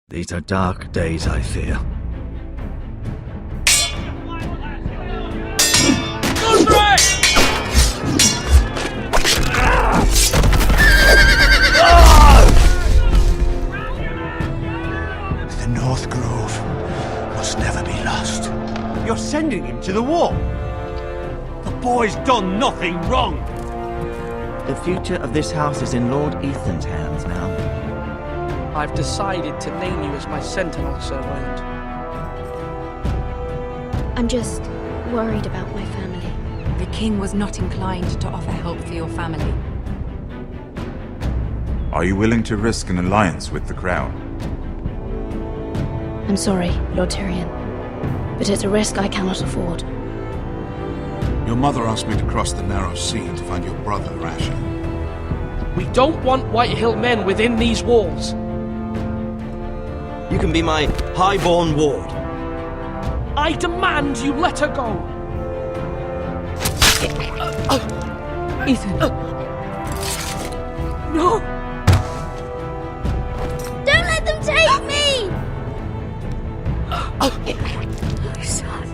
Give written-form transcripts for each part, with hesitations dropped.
These are dark days, I fear. The North Grove must never be lost. You're sending him to the war? The boy's done nothing wrong! The future of this house is in Lord Ethan's hands now. I've decided to name you as my sentinel, Sir Wayland. I'm just worried about my family. The king was not inclined to offer help for your family. Are you willing to risk an alliance with the Crown? I'm sorry, Lord Tyrion, but it's a risk I cannot afford. Your mother asked me to cross the narrow sea to find your brother, Asher. We don't want Whitehill men within these walls. You can be my highborn ward. I demand you let her go. Ethan. No! Don't let them take me! My son.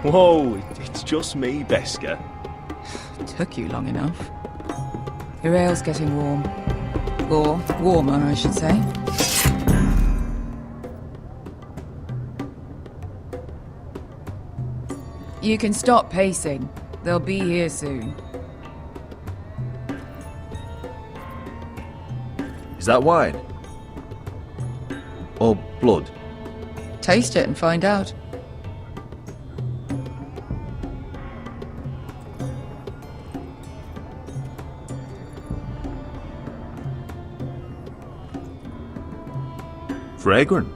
Whoa, it's just me, Beska. Took you long enough. Your ale's getting warm. Or warmer, I should say. You can stop pacing. They'll be here soon. Is that wine? Or blood? Taste it and find out. Fragrant.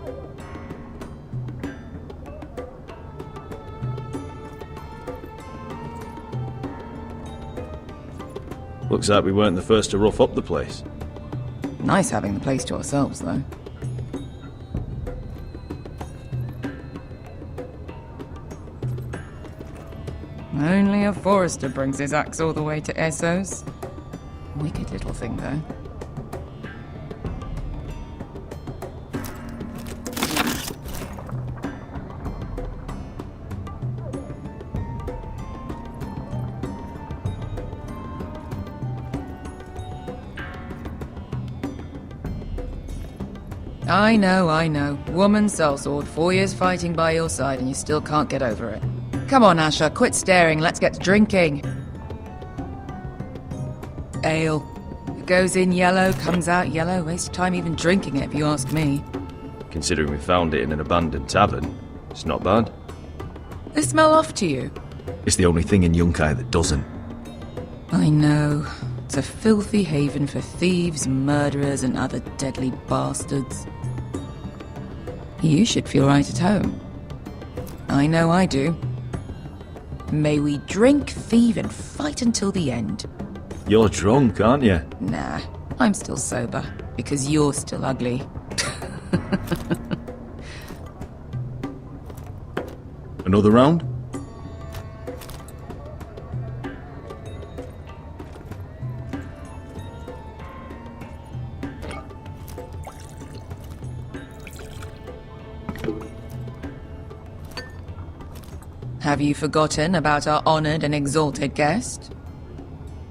Looks like we weren't the first to rough up the place. Nice having the place to ourselves, though. Only a forester brings his axe all the way to Essos. Wicked little thing, though. I know. Woman sellsword, 4 years fighting by your side and you still can't get over it. Come on, Asher, quit staring, let's get to drinking. Ale. It goes in yellow, comes out yellow. Waste time even drinking it, if you ask me. Considering we found it in an abandoned tavern, it's not bad. They smell off to you. It's the only thing in Yunkai that doesn't. I know. It's a filthy haven for thieves, murderers, and other deadly bastards. You should feel right at home. I know I do. May we drink, thieve, and fight until the end. You're drunk, aren't you? Nah, I'm still sober, because you're still ugly. Another round? Have you forgotten about our honored and exalted guest?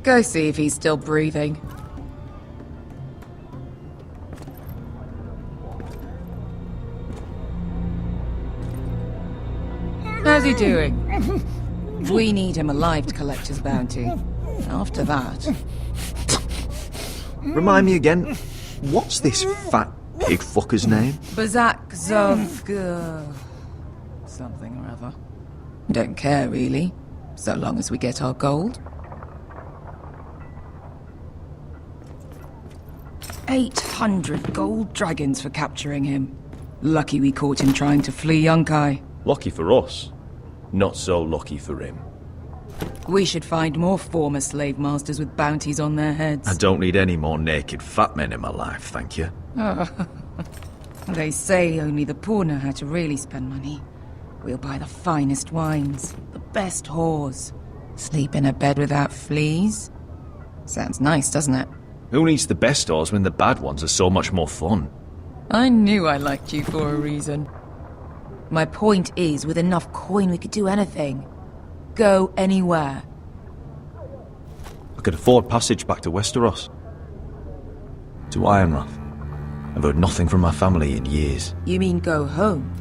Go see if he's still breathing. How's he doing? We need him alive to collect his bounty. After that... Remind me again, what's this fat pig fucker's name? Bazak Zov... something or other. Don't care, really. So long as we get our gold. 800 gold dragons for capturing him. Lucky we caught him trying to flee Yunkai. Lucky for us. Not so lucky for him. We should find more former slave masters with bounties on their heads. I don't need any more naked fat men in my life, thank you. They say only the poor know how to really spend money. We'll buy the finest wines, the best whores. Sleep in a bed without fleas? Sounds nice, doesn't it? Who needs the best stores when the bad ones are so much more fun? I knew I liked you for a reason. My point is, with enough coin we could do anything. Go anywhere. I could afford passage back to Westeros. To Ironrath. I've heard nothing from my family in years. You mean go home?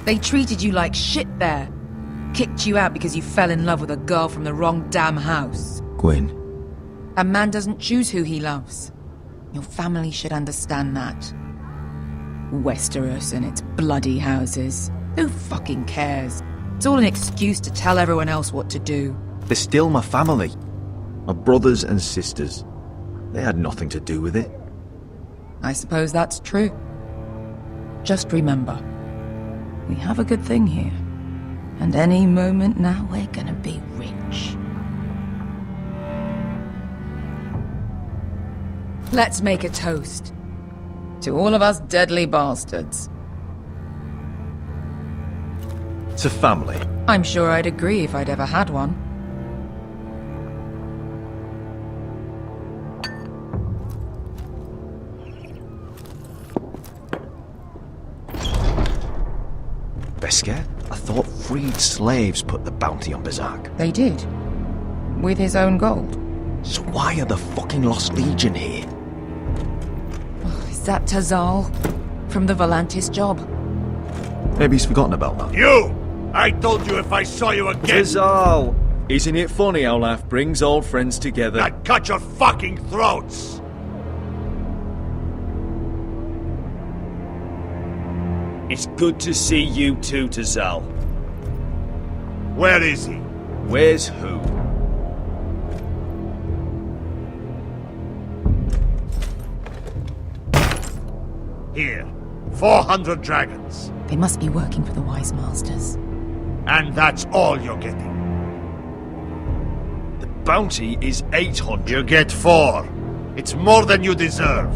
They treated you like shit there. Kicked you out because you fell in love with a girl from the wrong damn house. Gwyn. A man doesn't choose who he loves. Your family should understand that. Westeros and its bloody houses. Who fucking cares? It's all an excuse to tell everyone else what to do. They're still my family. My brothers and sisters. They had nothing to do with it. I suppose that's true. Just remember, we have a good thing here. And any moment now we're gonna be rich. Let's make a toast. To all of us deadly bastards. To family. I'm sure I'd agree if I'd ever had one. Beskar? I thought freed slaves put the bounty on Berserk. They did. With his own gold. So why are the fucking Lost Legion here? Is that Tazal? From the Volantis job? Maybe he's forgotten about that. You! I told you if I saw you again... Tazal! Isn't it funny how life brings old friends together? I'd cut your fucking throats! It's good to see you too, Tazal. Where is he? Where's who? Here. 400 dragons. They must be working for the Wise Masters. And that's all you're getting. The bounty is 800. You get 4. It's more than you deserve.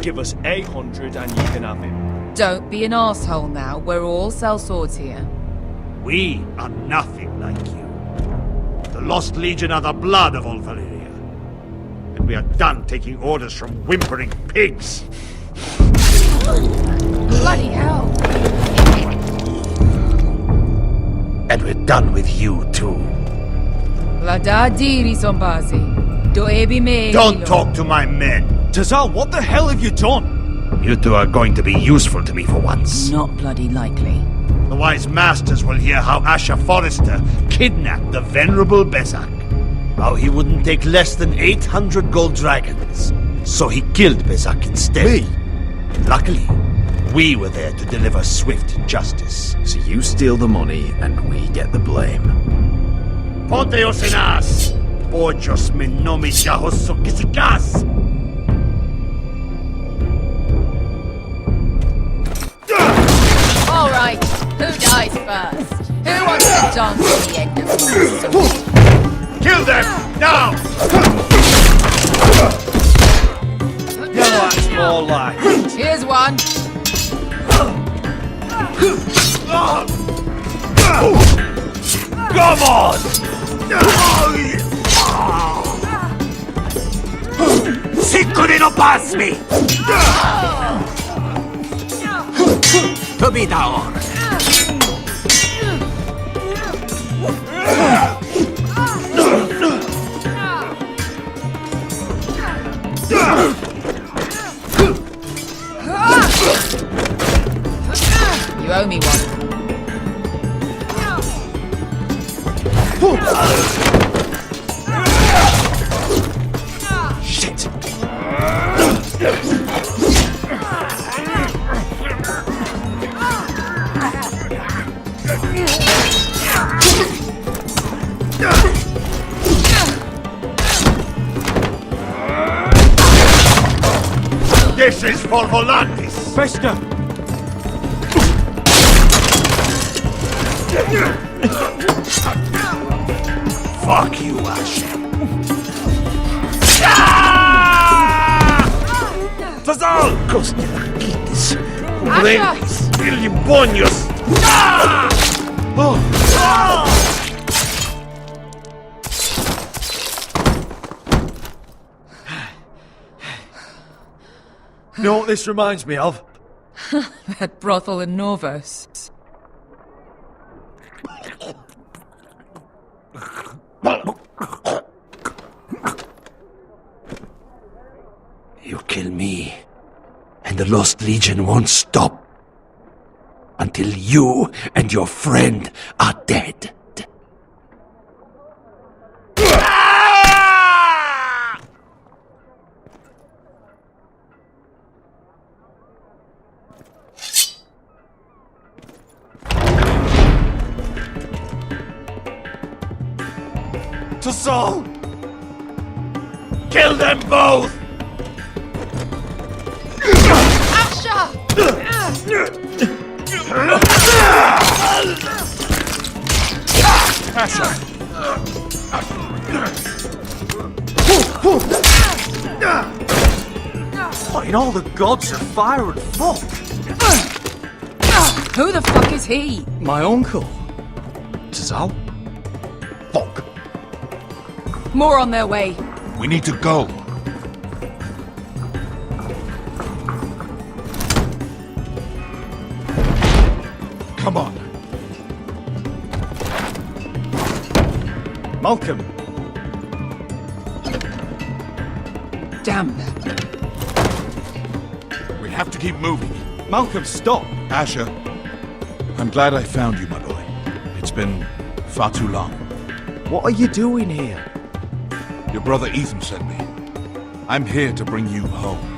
Give us 800 and you can have him. Don't be an asshole now. We're all sellswords here. We are nothing like you. The Lost Legion are the blood of all Valyria. And we are done taking orders from whimpering pigs. Bloody hell! And we're done with you too. La diri sombazi. Do ebi me. Don't talk to my men. Tazal, what the hell have you done? You two are going to be useful to me for once. Not bloody likely. The Wise Masters will hear how Asher Forrester kidnapped the venerable Besak. How he wouldn't take less than 800 gold dragons. So he killed Besak instead. Me? Luckily, we were there to deliver swift justice. So you steal the money and we get the blame. Ponteos en as! Pojos me nomi jahoso kisikas! All right, who dies first? Who wants to dance to the end of my sword? Kill them! Now! That's more like. Here's one. Come on! Sicuri no pass me! To be down! You owe me one. Shit! This is for Volantis! Bester! Fuck you, Ash. Tazal! Kostirakidis! Ubrendis! Ilibonios! You know what this reminds me of? That brothel in Norvos. You kill me, and the Lost Legion won't stop until you and your friend are dead. To Saul! Kill them both! What in all the gods of fire and fuck? Who the fuck is he? My uncle. Tazal? Fuck. More on their way. We need to go. Come on. Malcolm. Damn. We have to keep moving. Malcolm, stop! Asher, I'm glad I found you, my boy. It's been far too long. What are you doing here? Your brother Ethan sent me. I'm here to bring you home.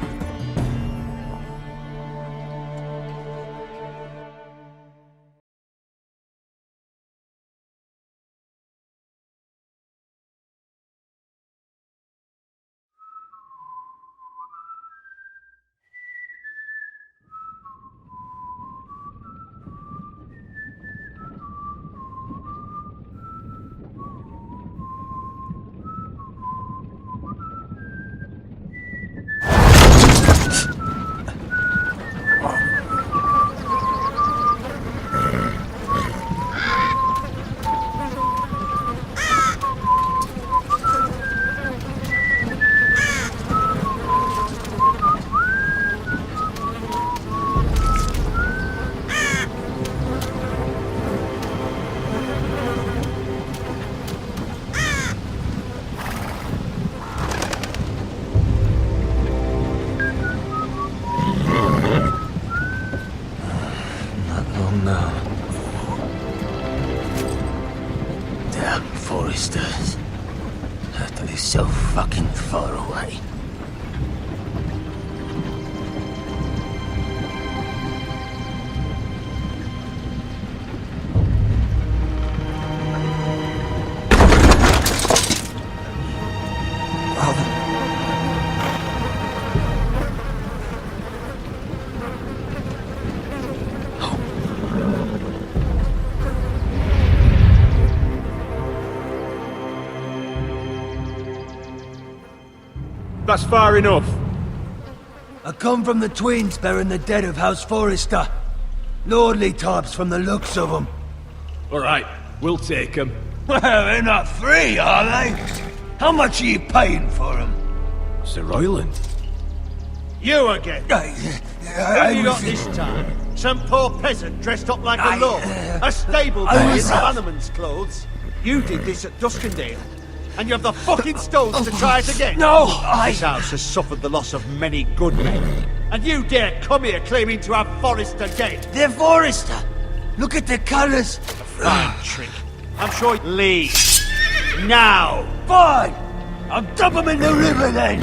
Foresters. They're so fucking far away. That's far enough. I come from the twins bearing the dead of House Forrester. Lordly types from the looks of them. Alright, we'll take them. Well, they're not free, are they? How much are you paying for them? Sir Royland. You again? Who have you got this time? Some poor peasant dressed up like a lord? A stable boy in Bannerman's clothes? You did this at Duskendale. And you have the fucking stones to try it again? No, This house has suffered the loss of many good men. And you dare come here claiming to have Forrester dead? They're Forrester! Look at the colours! A fine trick. I'm sure you leave. Now! Fine! I'll dump them in the river then!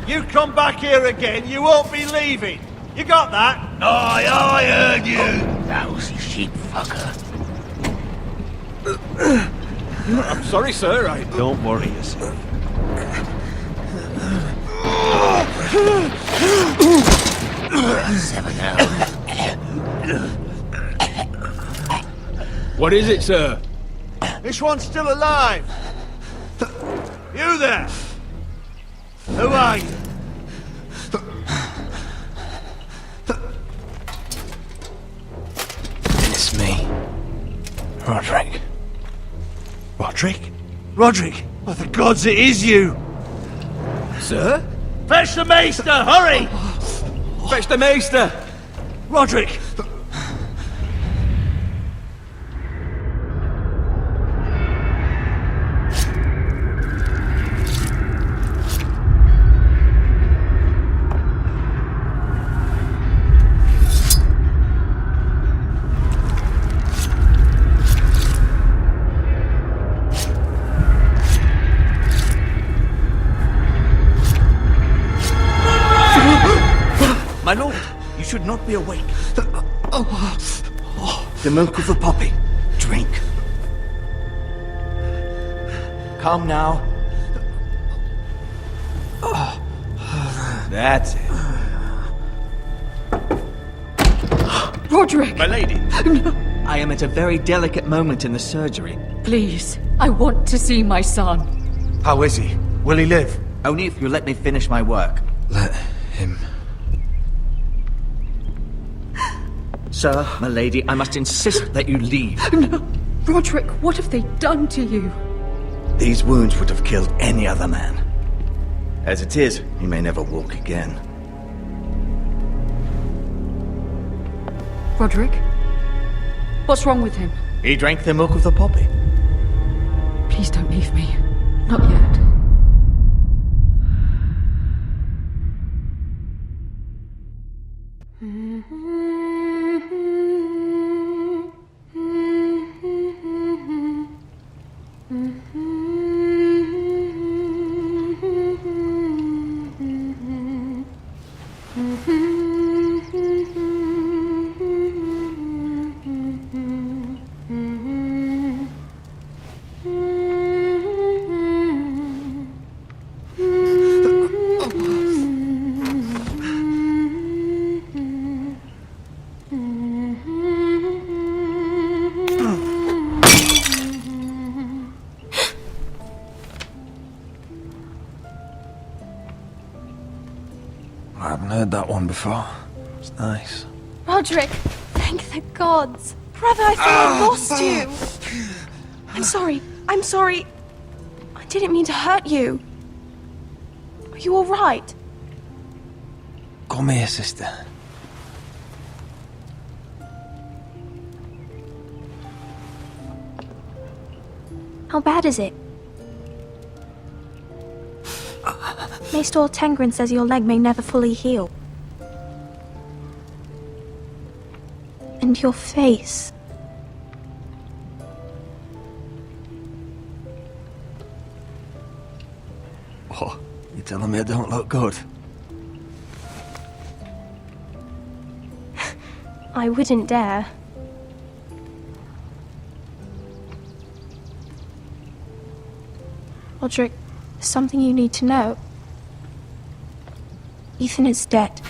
You come back here again, you won't be leaving. You got that? Aye, I heard you! Lousy sheep fucker. I'm sorry, sir. Don't worry yourself. What is it, sir? This one's still alive. You there? Who are you? It's me. Rodrik. Rodrik? Rodrik! Oh, the gods, it is you! Sir? Fetch the maester, hurry! Fetch the maester! Rodrik! My lord, you should not be awake. The milk of the poppy. Drink. Calm now. That's it. Rodrik! My lady. I am at a very delicate moment in the surgery. Please, I want to see my son. How is he? Will he live? Only if you let me finish my work. Let him. Sir, my lady, I must insist that you leave. No. Rodrik, what have they done to you? These wounds would have killed any other man. As it is, he may never walk again. Rodrik? What's wrong with him? He drank the milk of the poppy. Please don't leave me. Not yet. I haven't heard that one before. It's nice. Rodrik, thank the gods. Brother, I thought I lost you. I'm sorry. I didn't mean to hurt you. Are you all right? Come here, sister. How bad is it? Maester Tengrin says your leg may never fully heal. And your face. What? You telling me I don't look good? I wouldn't dare. Rodrik, there's something you need to know. Ethan is dead.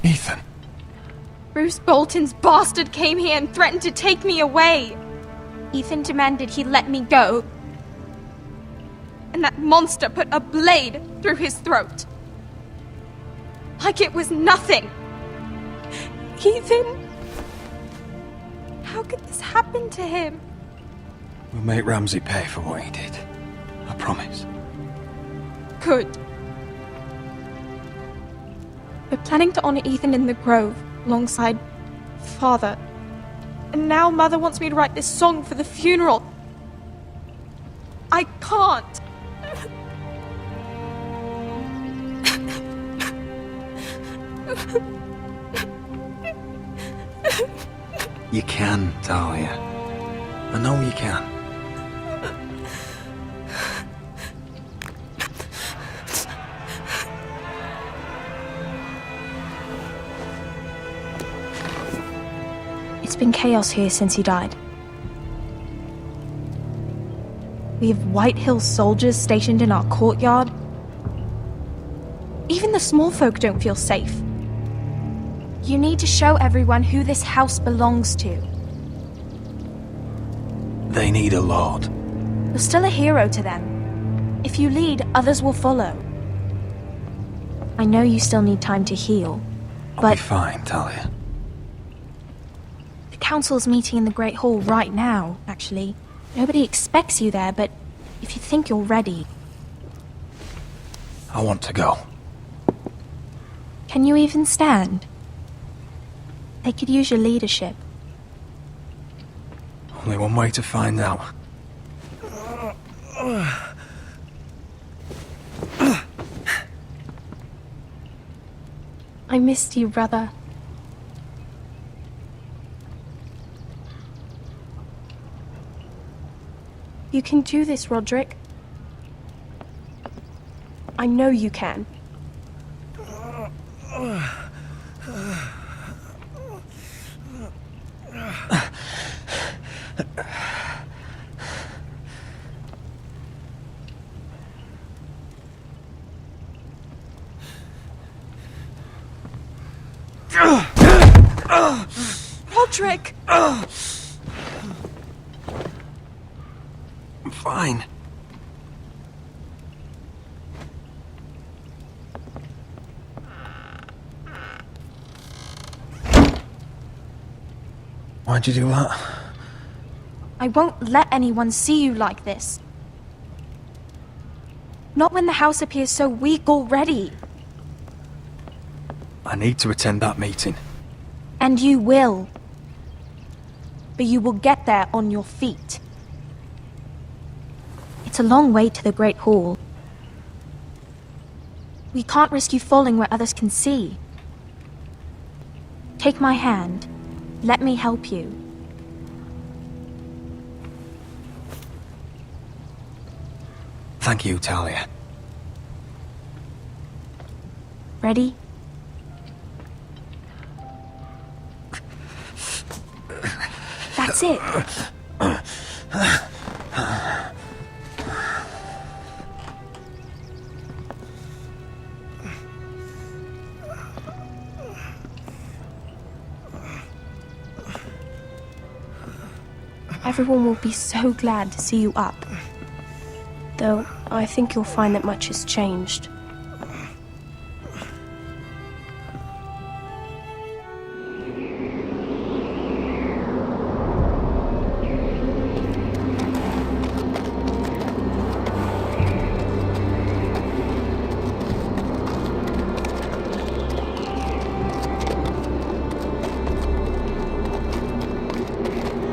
Ethan? Bruce Bolton's bastard came here and threatened to take me away. Ethan demanded he let me go. And that monster put a blade through his throat. Like it was nothing. Ethan? How could this happen to him? We'll make Ramsay pay for what he did. I promise. Good. We're planning to honor Ethan in the Grove, alongside Father. And now Mother wants me to write this song for the funeral. I can't. You can, Talia. I know you can. It's been chaos here since he died. We have White Hill soldiers stationed in our courtyard. Even the small folk don't feel safe. You need to show everyone who this house belongs to. They need a lord. You're still a hero to them. If you lead, others will follow. I know you still need time to heal, I'll but be fine, Talia. the council's meeting in the Great Hall right now, actually. Nobody expects you there, but if you think you're ready... I want to go. Can you even stand? They could use your leadership. Only one way to find out. I missed you, brother. You can do this, Rodrik. I know you can. Rodrik! I'm fine. Why'd you do that? I won't let anyone see you like this. Not when the house appears so weak already. I need to attend that meeting. And you will. But you will get there on your feet. It's a long way to the Great Hall. We can't risk you falling where others can see. Take my hand. Let me help you. Thank you, Talia. Ready? That's it. Everyone will be so glad to see you up. Though, I think you'll find that much has changed.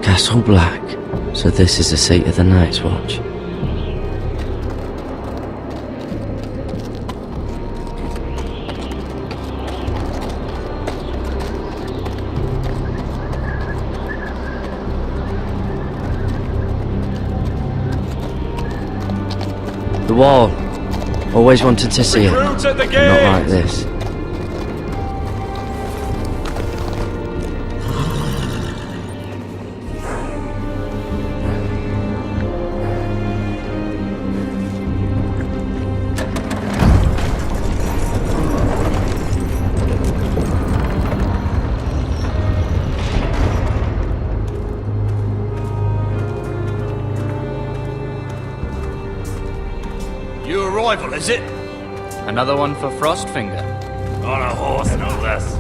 Castle Black. So this is the seat of the Night's Watch. The wall. Always wanted to see it. Recruits at the Not gate! like this. Your arrival, is it? Another one for Frostfinger. On a horse, no less.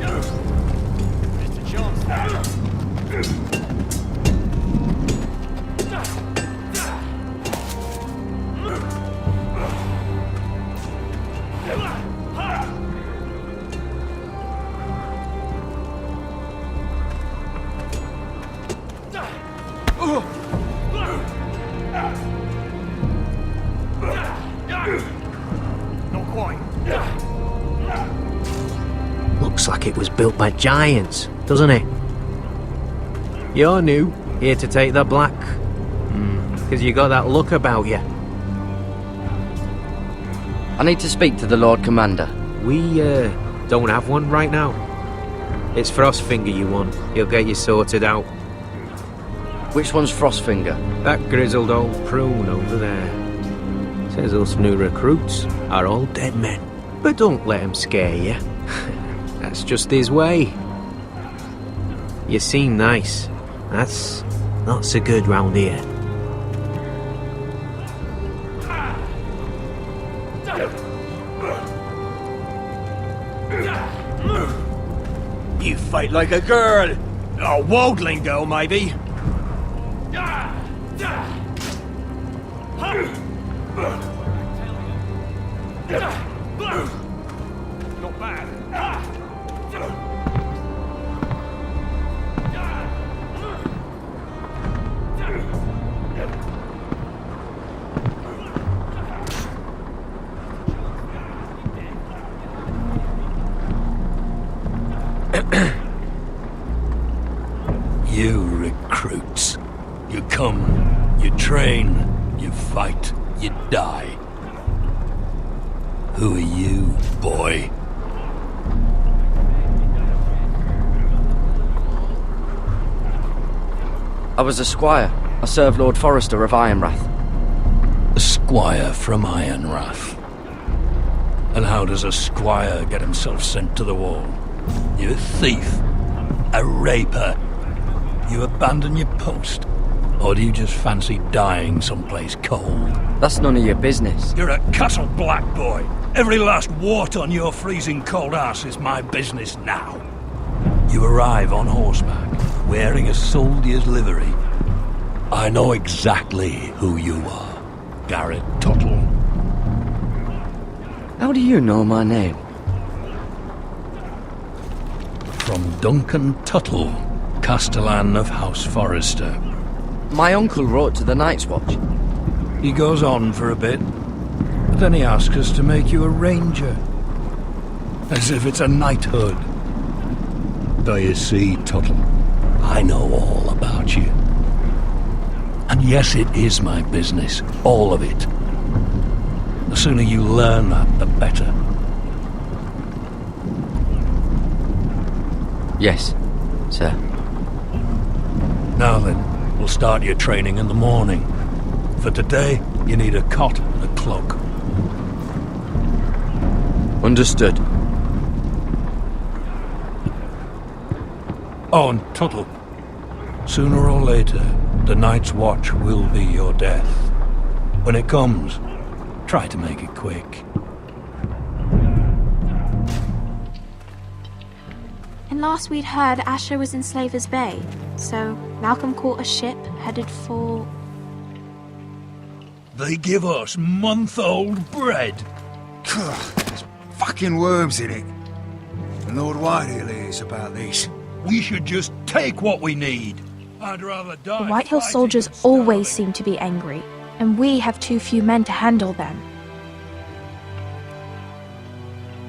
Not quite. Looks like it was built by giants, doesn't it? You're new, here to take the black. Because you got that look about you. I need to speak to the Lord Commander. We, don't have one right now. It's Frostfinger you want. He'll get you sorted out. Which one's Frostfinger? That grizzled old prune over there. Says us new recruits are all dead men. But don't let him scare you. That's just his way. You seem nice. That's not so good round here. You fight like a girl! A worldling girl, maybe? Not bad. You recruits. You come, you train, you fight, you die. Who are you, boy? I was a squire. I served Lord Forrester of Ironrath. A squire from Ironrath. And how does a squire get himself sent to the wall? You a thief? A raper? You abandon your post? Or do you just fancy dying someplace cold? That's none of your business. You're a Castle Black boy. Every last wart on your freezing cold ass is my business now. You arrive on horseback, wearing a soldier's livery. I know exactly who you are, Garret Tuttle. How do you know my name? From Duncan Tuttle, Castellan of House Forrester. My uncle wrote to the Night's Watch. He goes on for a bit, but then he asks us to make you a ranger. As if it's a knighthood. Do you see, Tuttle? I know all about you. And yes, it is my business, all of it. The sooner you learn that, the better. Yes, sir. Now then, we'll start your training in the morning. For today, you need a cot and a cloak. Understood. Oh, and Tuttle. Sooner or later, the Night's Watch will be your death. When it comes, try to make it quick. And last we'd heard, Asher was in Slaver's Bay, so Malcolm caught a ship headed for... They give us month-old bread. There's fucking worms in it. And Lord Whitehill is about this. We should just take what we need. I'd rather die. The Whitehill soldiers always seem to be angry, and we have too few men to handle them.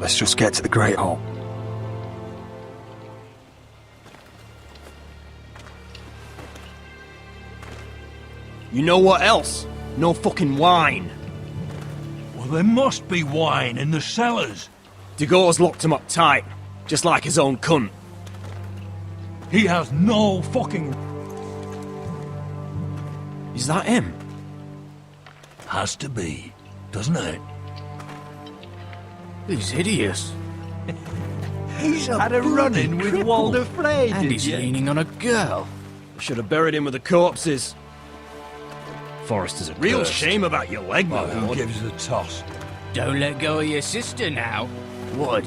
Let's just get to the Great Hall. You know what else? No fucking wine. Well, there must be wine in the cellars. Degau's locked him up tight, just like his own cunt. He has no fucking... Is that him? Has to be, doesn't it? He's hideous. He's had a run-in with Walder Frey, And he's leaning on a girl. Should have buried him with the corpses. Forrester's a Real cursed. shame about your leg, my Who lord. gives a toss? Don't let go of your sister now. Would.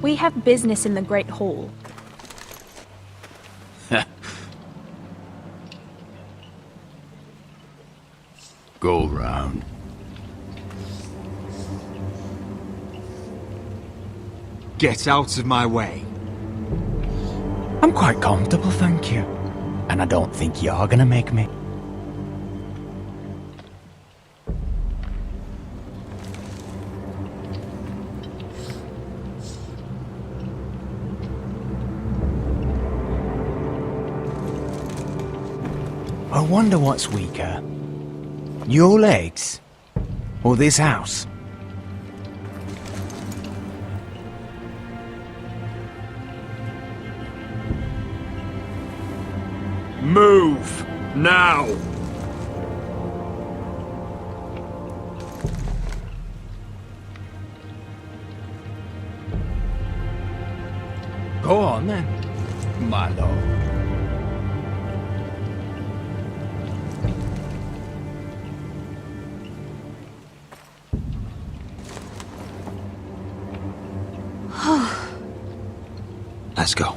We have business in the Great Hall. Go round. Get out of my way. I'm quite comfortable, thank you. And I don't think you're gonna make me. I wonder what's weaker. Your legs? Or this house? Move! Now! on then, my lord. Let's go.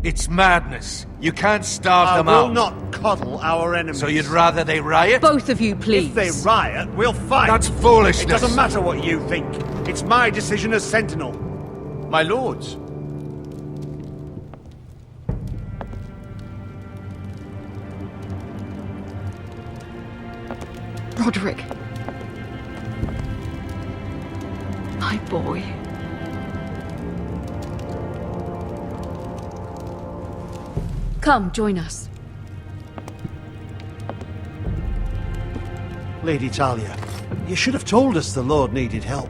It's madness. You can't starve them I will out. not coddle our enemies. So you'd rather they riot? Both of you, please. If they riot, we'll fight. That's foolishness. It doesn't matter what you think. It's my decision as Sentinel. My lords. Rodrik. My boy. Come, join us. Lady Talia, you should have told us the Lord needed help.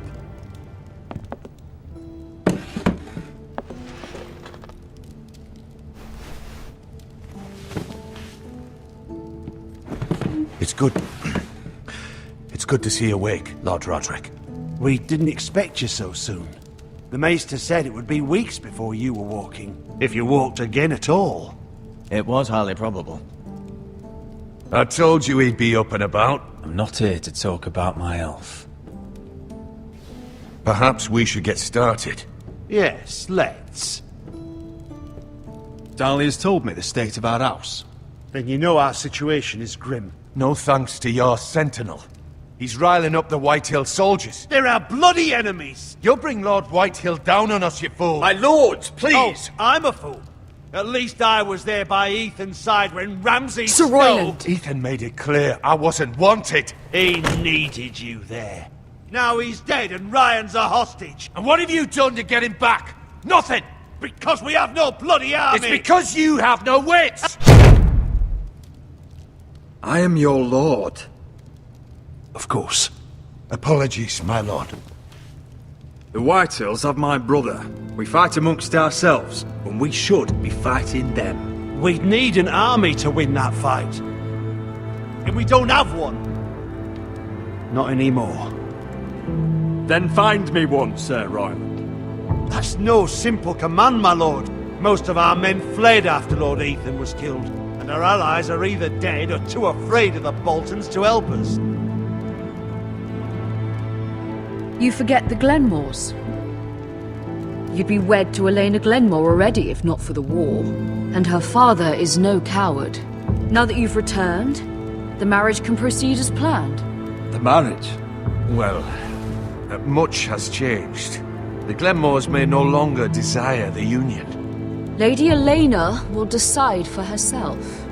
It's good. It's good to see you awake, Lord Rodrik. We didn't expect you so soon. The Maester said it would be weeks before you were walking, if you walked again at all. It was highly probable. I told you he'd be up and about. I'm not here to talk about my elf. Perhaps we should get started. Yes, let's. Dahlia's told me the state of our house. Then you know our situation is grim. No thanks to your sentinel. He's riling up the Whitehill soldiers. They're our bloody enemies! You'll bring Lord Whitehill down on us, you fool! My lords, please! Oh, I'm a fool. At least I was there by Ethan's side when Ramsay Sir Royland. Ethan made it clear I wasn't wanted. He needed you there. Now he's dead and Ryan's a hostage. And what have you done to get him back? Nothing! Because we have no bloody army! It's because you have no wits! I am your lord. Of course. Apologies, my lord. The Whitehills have my brother. We fight amongst ourselves, when we should be fighting them. We'd need an army to win that fight. And we don't have one. Not anymore. Then find me one, Sir Royland. That's no simple command, my lord. Most of our men fled after Lord Ethan was killed, and our allies are either dead or too afraid of the Boltons to help us. You forget the Glenmores. You'd be wed to Elena Glenmore already if not for the war. And her father is no coward. Now that you've returned, the marriage can proceed as planned. The marriage? Well, much has changed. The Glenmores may no longer desire the union. Lady Elena will decide for herself.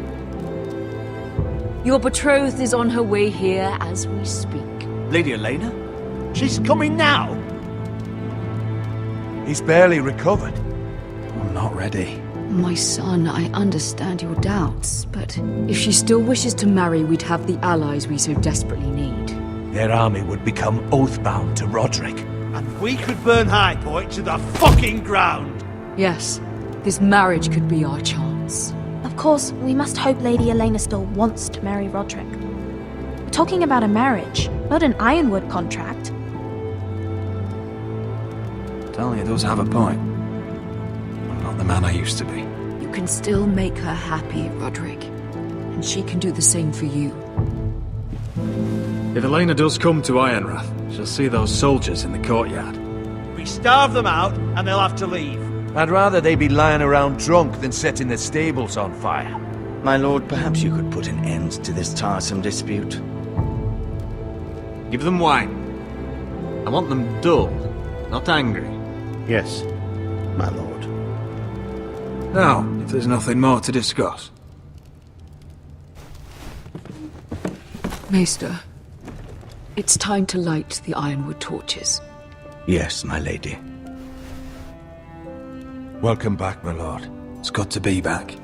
Your betrothed is on her way here as we speak. Lady Elena? She's coming now! He's barely recovered. I'm not ready. My son, I understand your doubts, but if she still wishes to marry, we'd have the allies we so desperately need. Their army would become oathbound to Rodrik. And we could burn Highpoint to the fucking ground! Yes, this marriage could be our chance. Of course, we must hope Lady Elena still wants to marry Rodrik. We're talking about a marriage, not an ironwood contract. Talia does have a point. I'm not the man I used to be. You can still make her happy, Rodrik. And she can do the same for you. If Elena does come to Ironrath, she'll see those soldiers in the courtyard. We starve them out, and they'll have to leave. I'd rather they be lying around drunk than setting the stables on fire. My lord, perhaps you could put an end to this tiresome dispute. Give them wine. I want them dull, not angry. Yes, my lord. Now, if there's nothing more to discuss. Maester, it's time to light the ironwood torches. Yes, my lady. Welcome back, my lord. It's good to be back.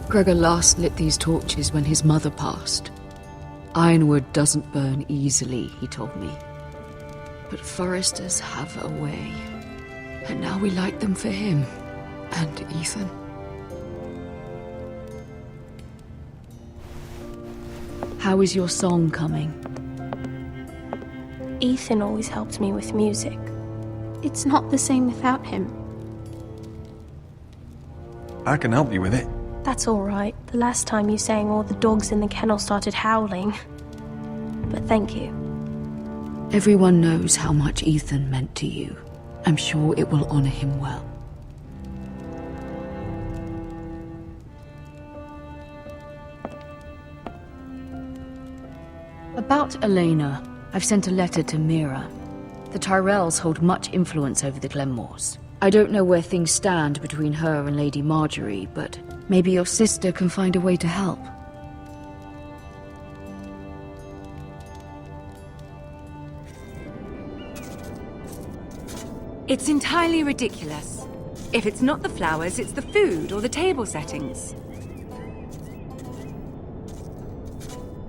Gregor last lit these torches when his mother passed. Ironwood doesn't burn easily, he told me. But foresters have a way. And now we light them for him, And Ethan. How is your song coming? Ethan always helped me with music. It's not the same without him. I can help you with it. That's alright. The last time you sang, all the dogs in the kennel started howling. But thank you. Everyone knows how much Ethan meant to you. I'm sure it will honor him well. About Elena, I've sent a letter to Mira. The Tyrells hold much influence over the Glenmores. I don't know where things stand between her and Lady Marjorie, but maybe your sister can find a way to help. It's entirely ridiculous. If it's not the flowers, it's the food or the table settings.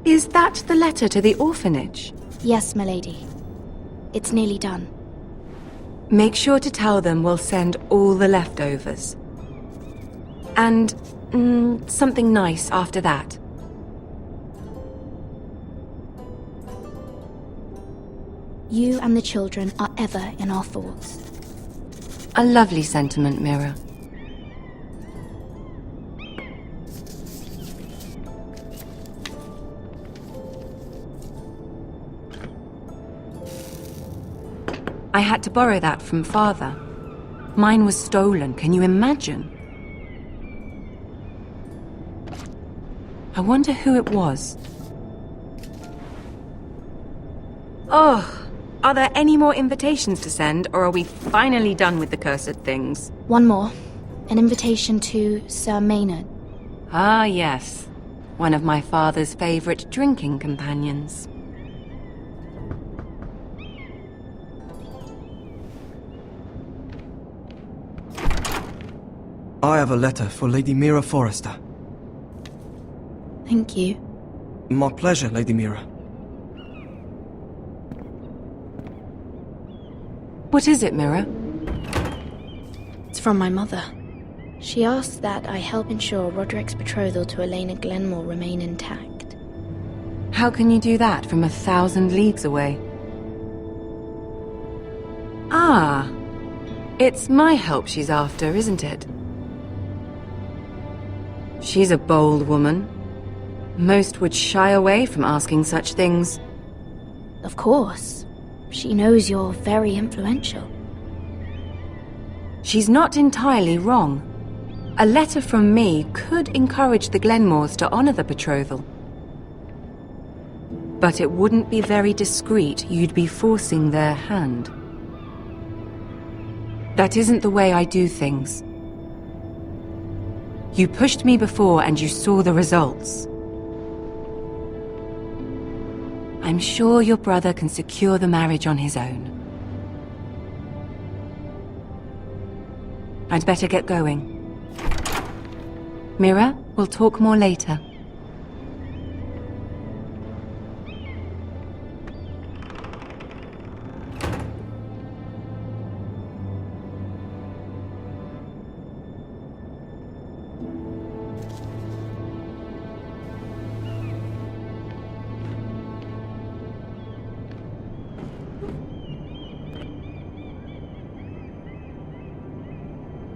Is that the letter to the orphanage? Yes, milady. It's nearly done. Make sure to tell them we'll send all the leftovers. And something nice after that. You and the children are ever in our thoughts. A lovely sentiment, Mira. I had to borrow that from Father. Mine was stolen, can you imagine? I wonder who it was. Oh, are there any more invitations to send, or are we finally done with the cursed things? One more. An invitation to Sir Maynard. Ah, yes. One of my father's favorite drinking companions. I have a letter for Lady Mira Forrester. Thank you. My pleasure, Lady Mira. What is it, Mira? It's from my mother. She asks that I help ensure Rodrik's betrothal to Elena Glenmore remain intact. How can you do that from 1,000 leagues away? Ah, it's my help she's after, isn't it? She's a bold woman. Most would shy away from asking such things. Of course. She knows you're very influential. She's not entirely wrong. A letter from me could encourage the Glenmores to honor the betrothal. But it wouldn't be very discreet. You'd be forcing their hand. That isn't the way I do things. You pushed me before and you saw the results. I'm sure your brother can secure the marriage on his own. I'd better get going. Mira, we'll talk more later.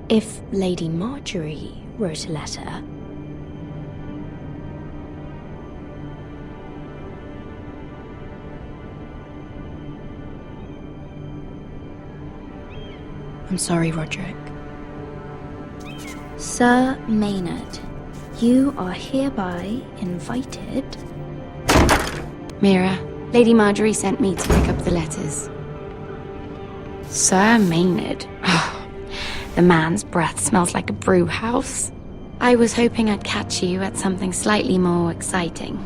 If Lady Marjorie wrote a letter... I'm sorry, Rodrik. Sir Maynard, you are hereby invited... Mira, Lady Marjorie sent me to pick up the letters. Sir Maynard. The man's breath smells like a brew house. I was hoping I'd catch you at something slightly more exciting.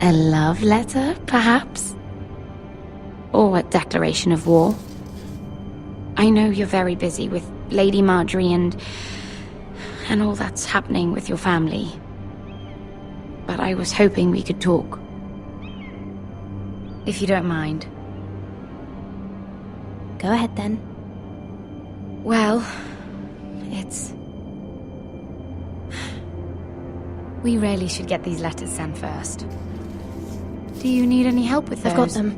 A love letter, perhaps? Or a declaration of war? I know you're very busy with Lady Marjorie and all that's happening with your family. But I was hoping we could talk. If you don't mind. Go ahead then. Well, it's... We really should get these letters sent first. Do you need any help with those? I've got them.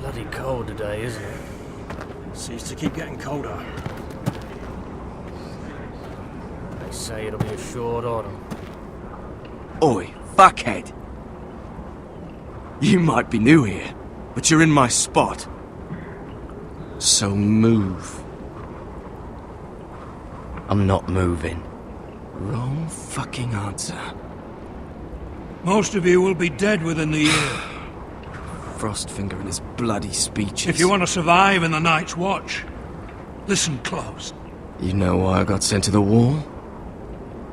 Bloody cold today, isn't it? Seems to keep getting colder. They say it'll be a short autumn. Oi, fuckhead. You might be new here, but you're in my spot. So move. I'm not moving. Wrong fucking answer. Most of you will be dead within the year. Frostfinger and his bloody speeches. If you want to survive in the Night's Watch, listen close. You know why I got sent to the wall?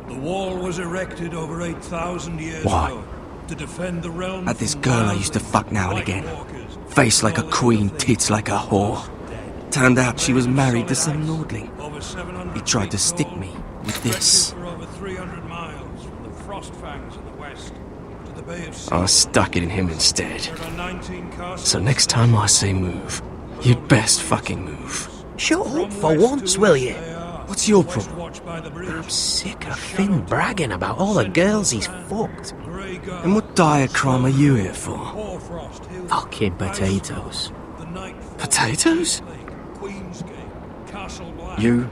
The wall was erected over 8,000 years Why? ago to defend the realm. Had this girl I used to fuck now and again. Face like a queen, tits like a whore. Turned out she was married to some lordling. He tried to stick me with this. For over 300 miles from the Frostfangs in the west to the Bay of I stuck it in him instead. There are 19 castles. So next time I say move, you'd best fucking move. Shut up for once, will you? What's your problem? I'm sick of Finn bragging about all the girls he's fucked. And what dire crime are you here for? Fucking potatoes. Potatoes? You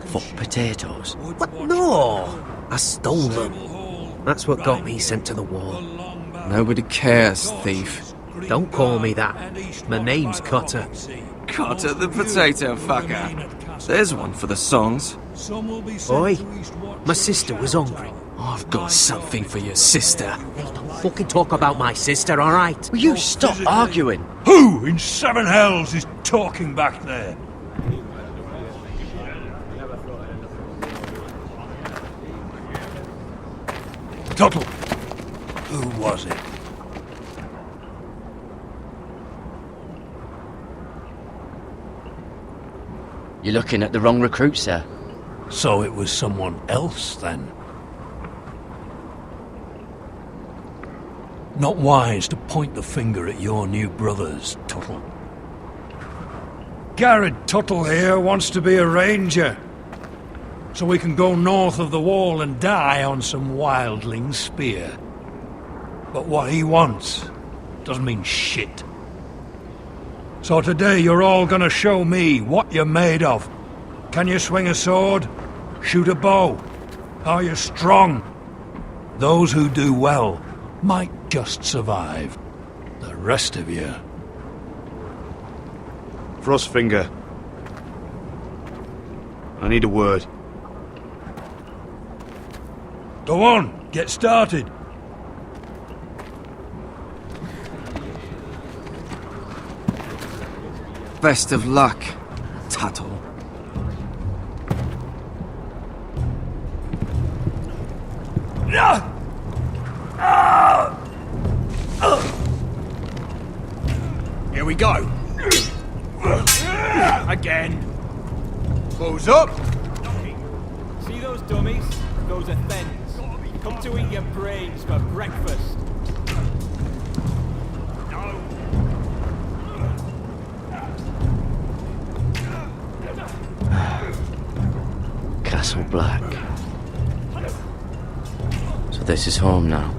fuck potatoes? What? No! I stole them. That's what got me sent to the wall. Nobody cares, thief. Don't call me that. My name's Cutter. Cutter the potato fucker. There's one for the songs. Oi, my sister was hungry. I've got something for your sister. Hey, don't fucking talk about my sister, alright? Will you stop arguing? Who in seven hells is talking back there? Tuttle. Who was it? You're looking at the wrong recruit, sir. So it was someone else, then? Not wise to point the finger at your new brothers, Tuttle. Garret Tuttle here wants to be a ranger. So we can go north of the wall and die on some wildling spear. But what he wants doesn't mean shit. So today you're all gonna show me what you're made of. Can you swing a sword? Shoot a bow? Are you strong? Those who do well might just survive. The rest of you... Frostfinger. I need a word. Go on, get started. Best of luck, Tuttle. Here we go. Again. Close up. See those dummies? Those are thens. Come to eat your brains for breakfast. Castle Black. So this is home now.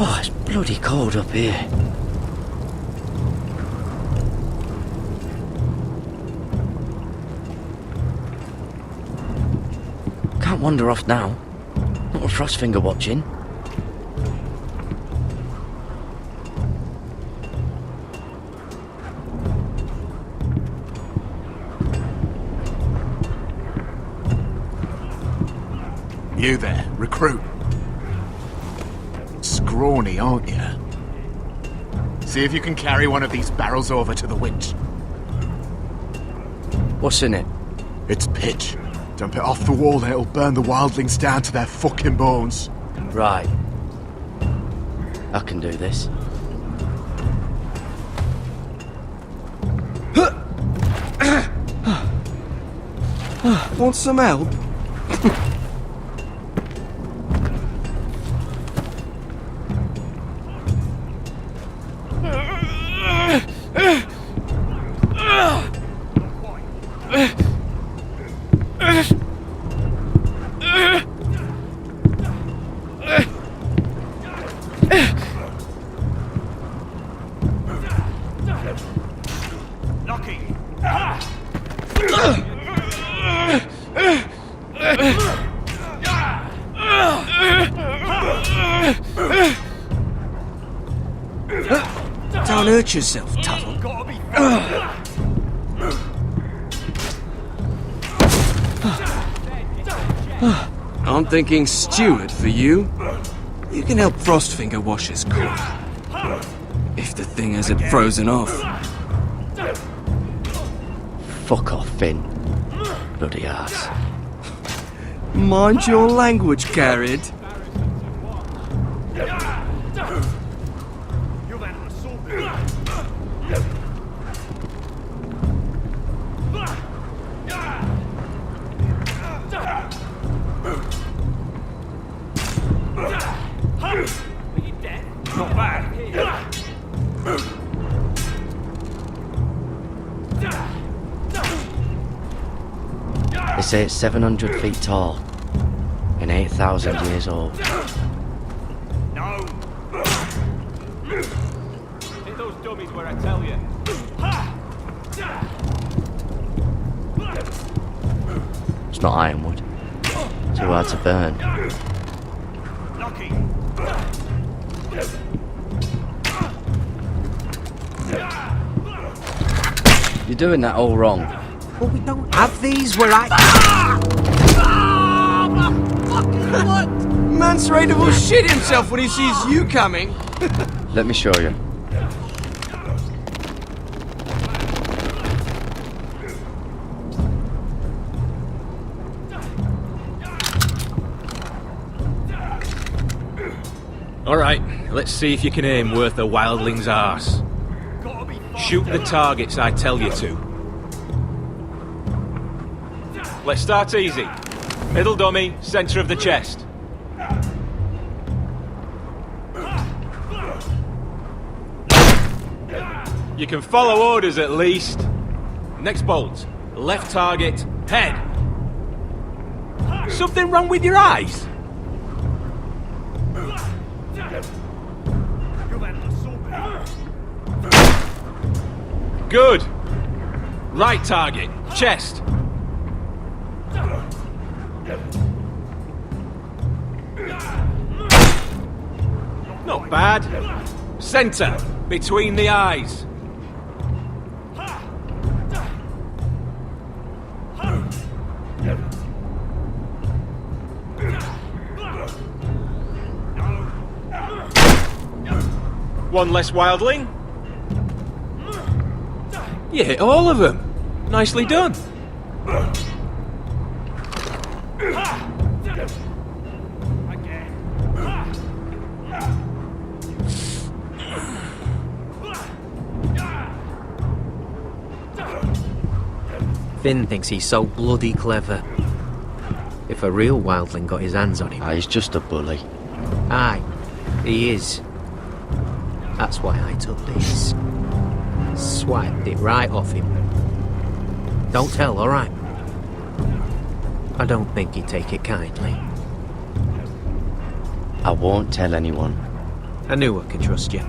Oh, it's bloody cold up here. Can't wander off now. Not with Frostfinger watching. You there, recruit. Scrawny, aren't you? See if you can carry one of these barrels over to the winch. What's in it? It's pitch. Dump it off the wall and it'll burn the wildlings down to their fucking bones. Right. I can do this. Want some help? Don't hurt yourself, Tuttle. I'm thinking steward for you. You can help Frostfinger wash his cook. If the thing hasn't frozen off. Fuck off, Finn. Bloody ass. Mind your language, Garret. Not bad. They say it's 700 feet tall and 8,000 years old. No. Hit those dummies where I tell you. It's not ironwood. Too hard to burn. You're doing that all wrong. Well, we don't have these where I... Man's ready to shit himself when he sees you coming. Let me show you. Alright, let's see if you can aim worth a wildling's arse. Shoot the targets I tell you to. Let's start easy. Middle dummy, centre of the chest. You can follow orders at least. Next bolt. Left target, head. Something wrong with your eyes? Good. Right target, chest. Not bad. Centre, between the eyes. One less wildling. You hit all of them. Nicely done. Finn thinks he's so bloody clever. If a real wildling got his hands on him... He's just a bully. Aye, he is. That's why I took this. Swiped it right off him. Don't tell, alright? I don't think he'd take it kindly. I won't tell anyone. I knew I could trust you.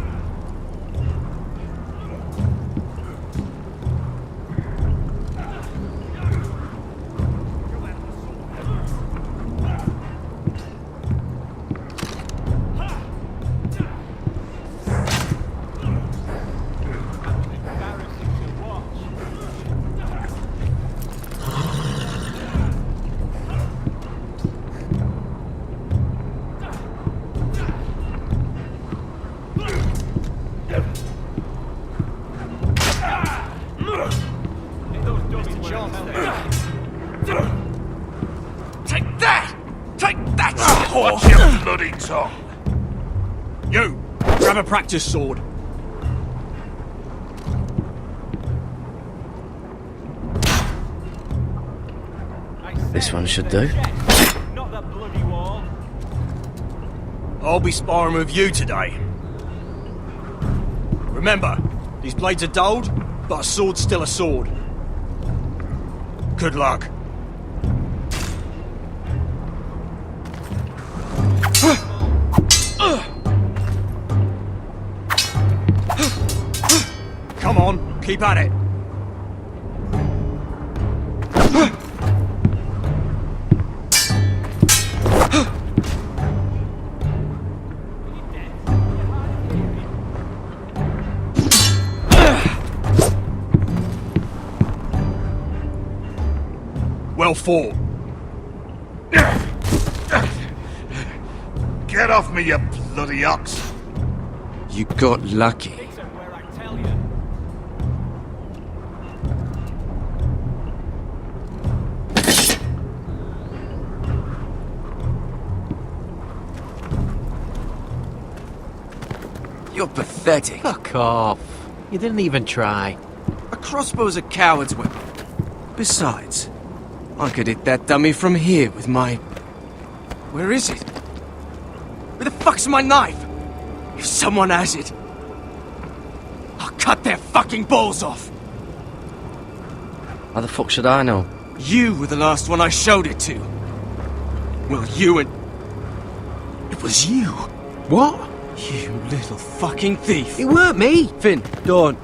Watch your bloody tongue! You! Grab a practice sword. This one should do. Not the bloody wall. I'll be sparring with you today. Remember, these blades are dulled, but a sword's still a sword. Good luck. Come on, keep at it. Well fought. Get off me, you bloody ox! You got lucky. You're pathetic. Fuck off. You didn't even try. A crossbow's a coward's weapon. Besides, I could hit that dummy from here with my... Where is it? Where the fuck's my knife? If someone has it, I'll cut their fucking balls off. How the fuck should I know? You were the last one I showed it to. Well, you and... It was you. What? You little fucking thief. It weren't me. Finn, don't.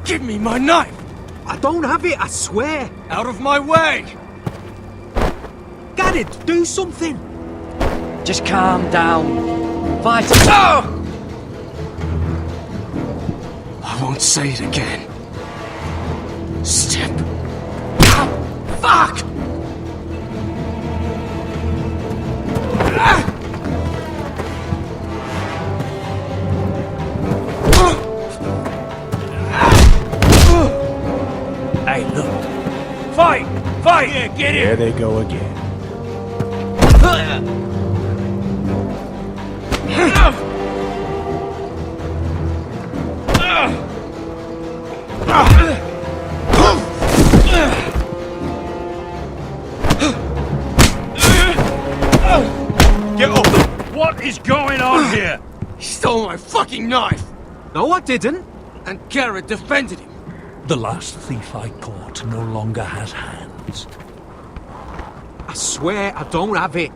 Give me my knife! I don't have it, I swear. Out of my way! Garret, do something. Just calm down. Fight. Oh! I won't say it again. Step. Ow! Fuck! Hey, look. Fight! Fight! Yeah, get in! There they go again. Get up! What is going on here? He stole my fucking knife! No, I didn't. And Garret defended him. The last thief I caught no longer has hands. I swear I don't have it.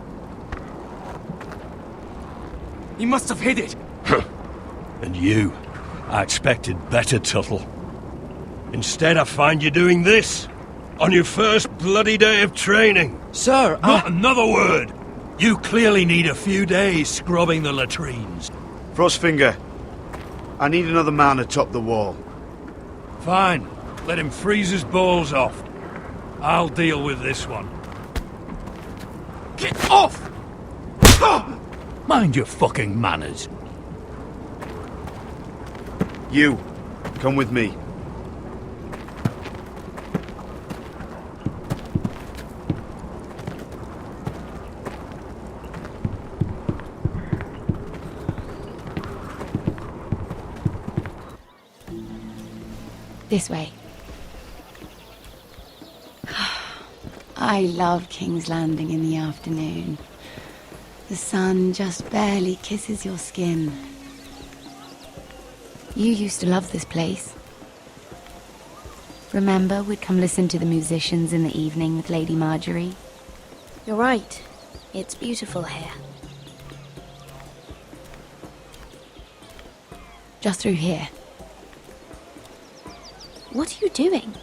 He must have hid it. And you, I expected better, Tuttle. Instead, I find you doing this on your first bloody day of training. Sir, Not another word. You clearly need a few days scrubbing the latrines. Frostfinger, I need another man atop the wall. Fine. Let him freeze his balls off. I'll deal with this one. Get off! Mind your fucking manners. You, come with me. This way. I love King's Landing in the afternoon. The sun just barely kisses your skin. You used to love this place. Remember, we'd come listen to the musicians in the evening with Lady Marjorie? You're right. It's beautiful here. Just through here. What are you doing?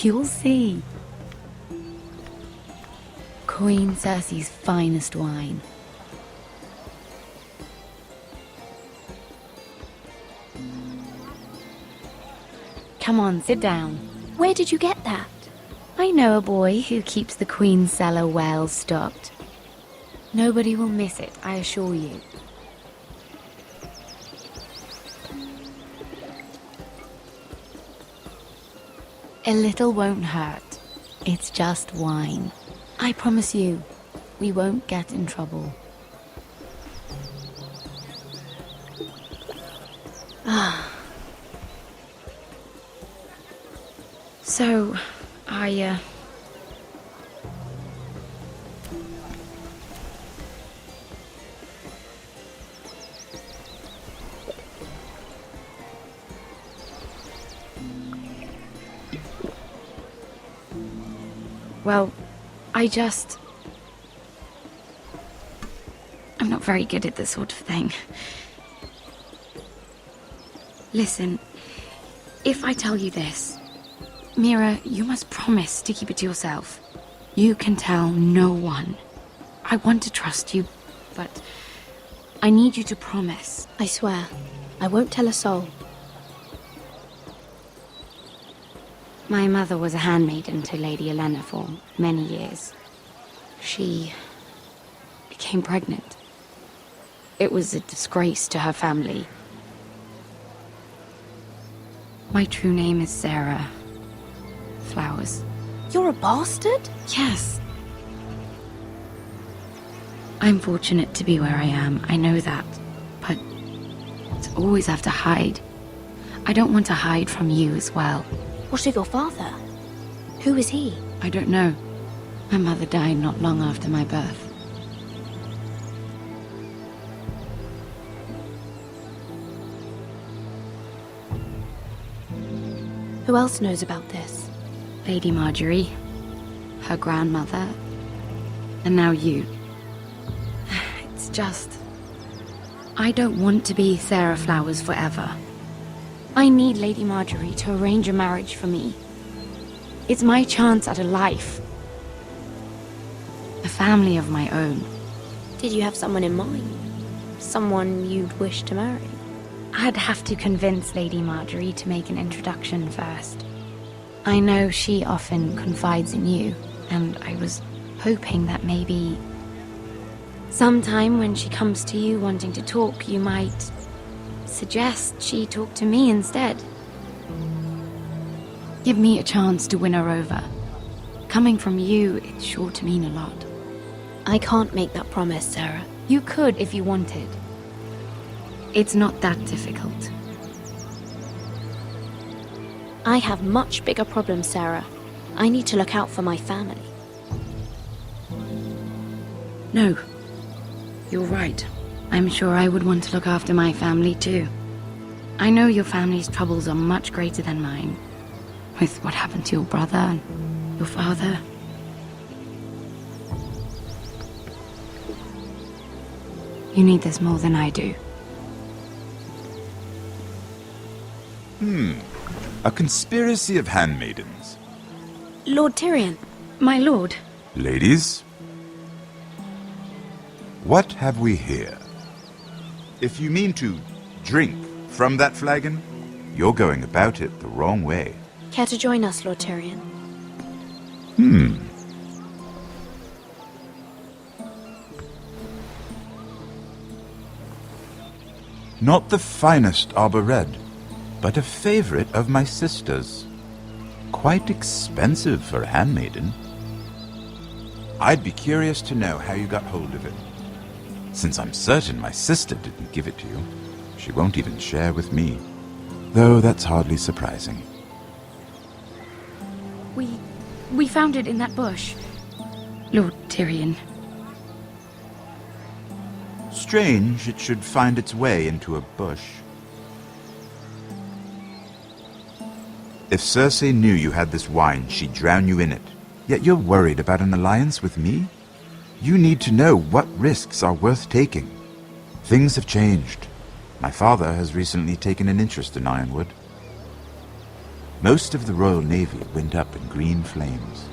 You'll see. Queen Cersei's finest wine. Come on, sit down. Where did you get that? I know a boy who keeps the Queen's cellar well stocked. Nobody will miss it, I assure you. A little won't hurt. It's just wine. I promise you, we won't get in trouble. So, Well, I'm not very good at this sort of thing. Listen, if I tell you this, Mira, you must promise to keep it to yourself. You can tell no one. I want to trust you, but I need you to promise. I swear, I won't tell a soul. My mother was a handmaiden to Lady Elena for many years. She became pregnant. It was a disgrace to her family. My true name is Sarah Flowers. You're a bastard? Yes. I'm fortunate to be where I am, I know that. But to always have to hide. I don't want to hide from you as well. What of your father? Who is he? I don't know. My mother died not long after my birth. Who else knows about this? Lady Marjorie, her grandmother, and now you. It's just... I don't want to be Sarah Flowers forever. I need Lady Marjorie to arrange a marriage for me. It's my chance at a life. A family of my own. Did you have someone in mind? Someone you'd wish to marry? I'd have to convince Lady Marjorie to make an introduction first. I know she often confides in you, and I was hoping that maybe... sometime when she comes to you wanting to talk, you might... suggest she talk to me instead. Give me a chance to win her over. Coming from you, it's sure to mean a lot. I can't make that promise, Sarah. You could if you wanted. It's not that difficult. I have much bigger problems, Sarah. I need to look out for my family. No. You're right. I'm sure I would want to look after my family too. I know your family's troubles are much greater than mine. With what happened to your brother and your father. You need this more than I do. A conspiracy of handmaidens. Lord Tyrion. My lord. Ladies, what have we here? If you mean to drink from that flagon, you're going about it the wrong way. Care to join us, Lord Tyrion? Not the finest arbor red, but a favorite of my sister's. Quite expensive for a handmaiden. I'd be curious to know how you got hold of it. Since I'm certain my sister didn't give it to you, she won't even share with me. Though that's hardly surprising. We found it in that bush. Lord Tyrion. Strange it should find its way into a bush. If Cersei knew you had this wine, she'd drown you in it. Yet you're worried about an alliance with me? You need to know what risks are worth taking. Things have changed. My father has recently taken an interest in Ironwood. Most of the Royal Navy went up in green flames.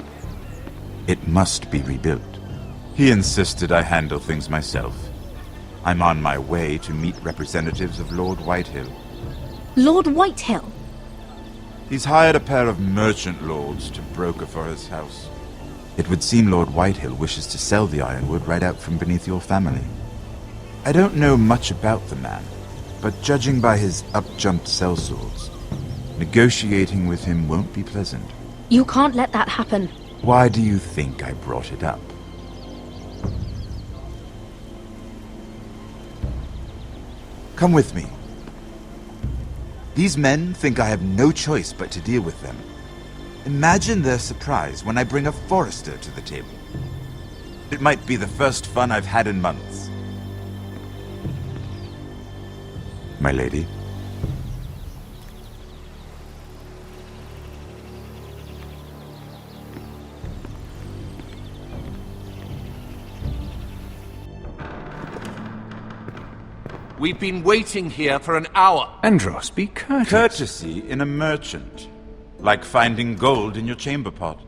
It must be rebuilt. He insisted I handle things myself. I'm on my way to meet representatives of Lord Whitehill. Lord Whitehill? He's hired a pair of merchant lords to broker for his house. It would seem Lord Whitehill wishes to sell the Ironwood right out from beneath your family. I don't know much about the man, but judging by his up-jumped sellswords, negotiating with him won't be pleasant. You can't let that happen. Why do you think I brought it up? Come with me. These men think I have no choice but to deal with them. Imagine their surprise when I bring a forester to the table. It might be the first fun I've had in months. My lady? We've been waiting here for an hour. Andros, be courteous. Courtesy in a merchant. Like finding gold in your chamber pot.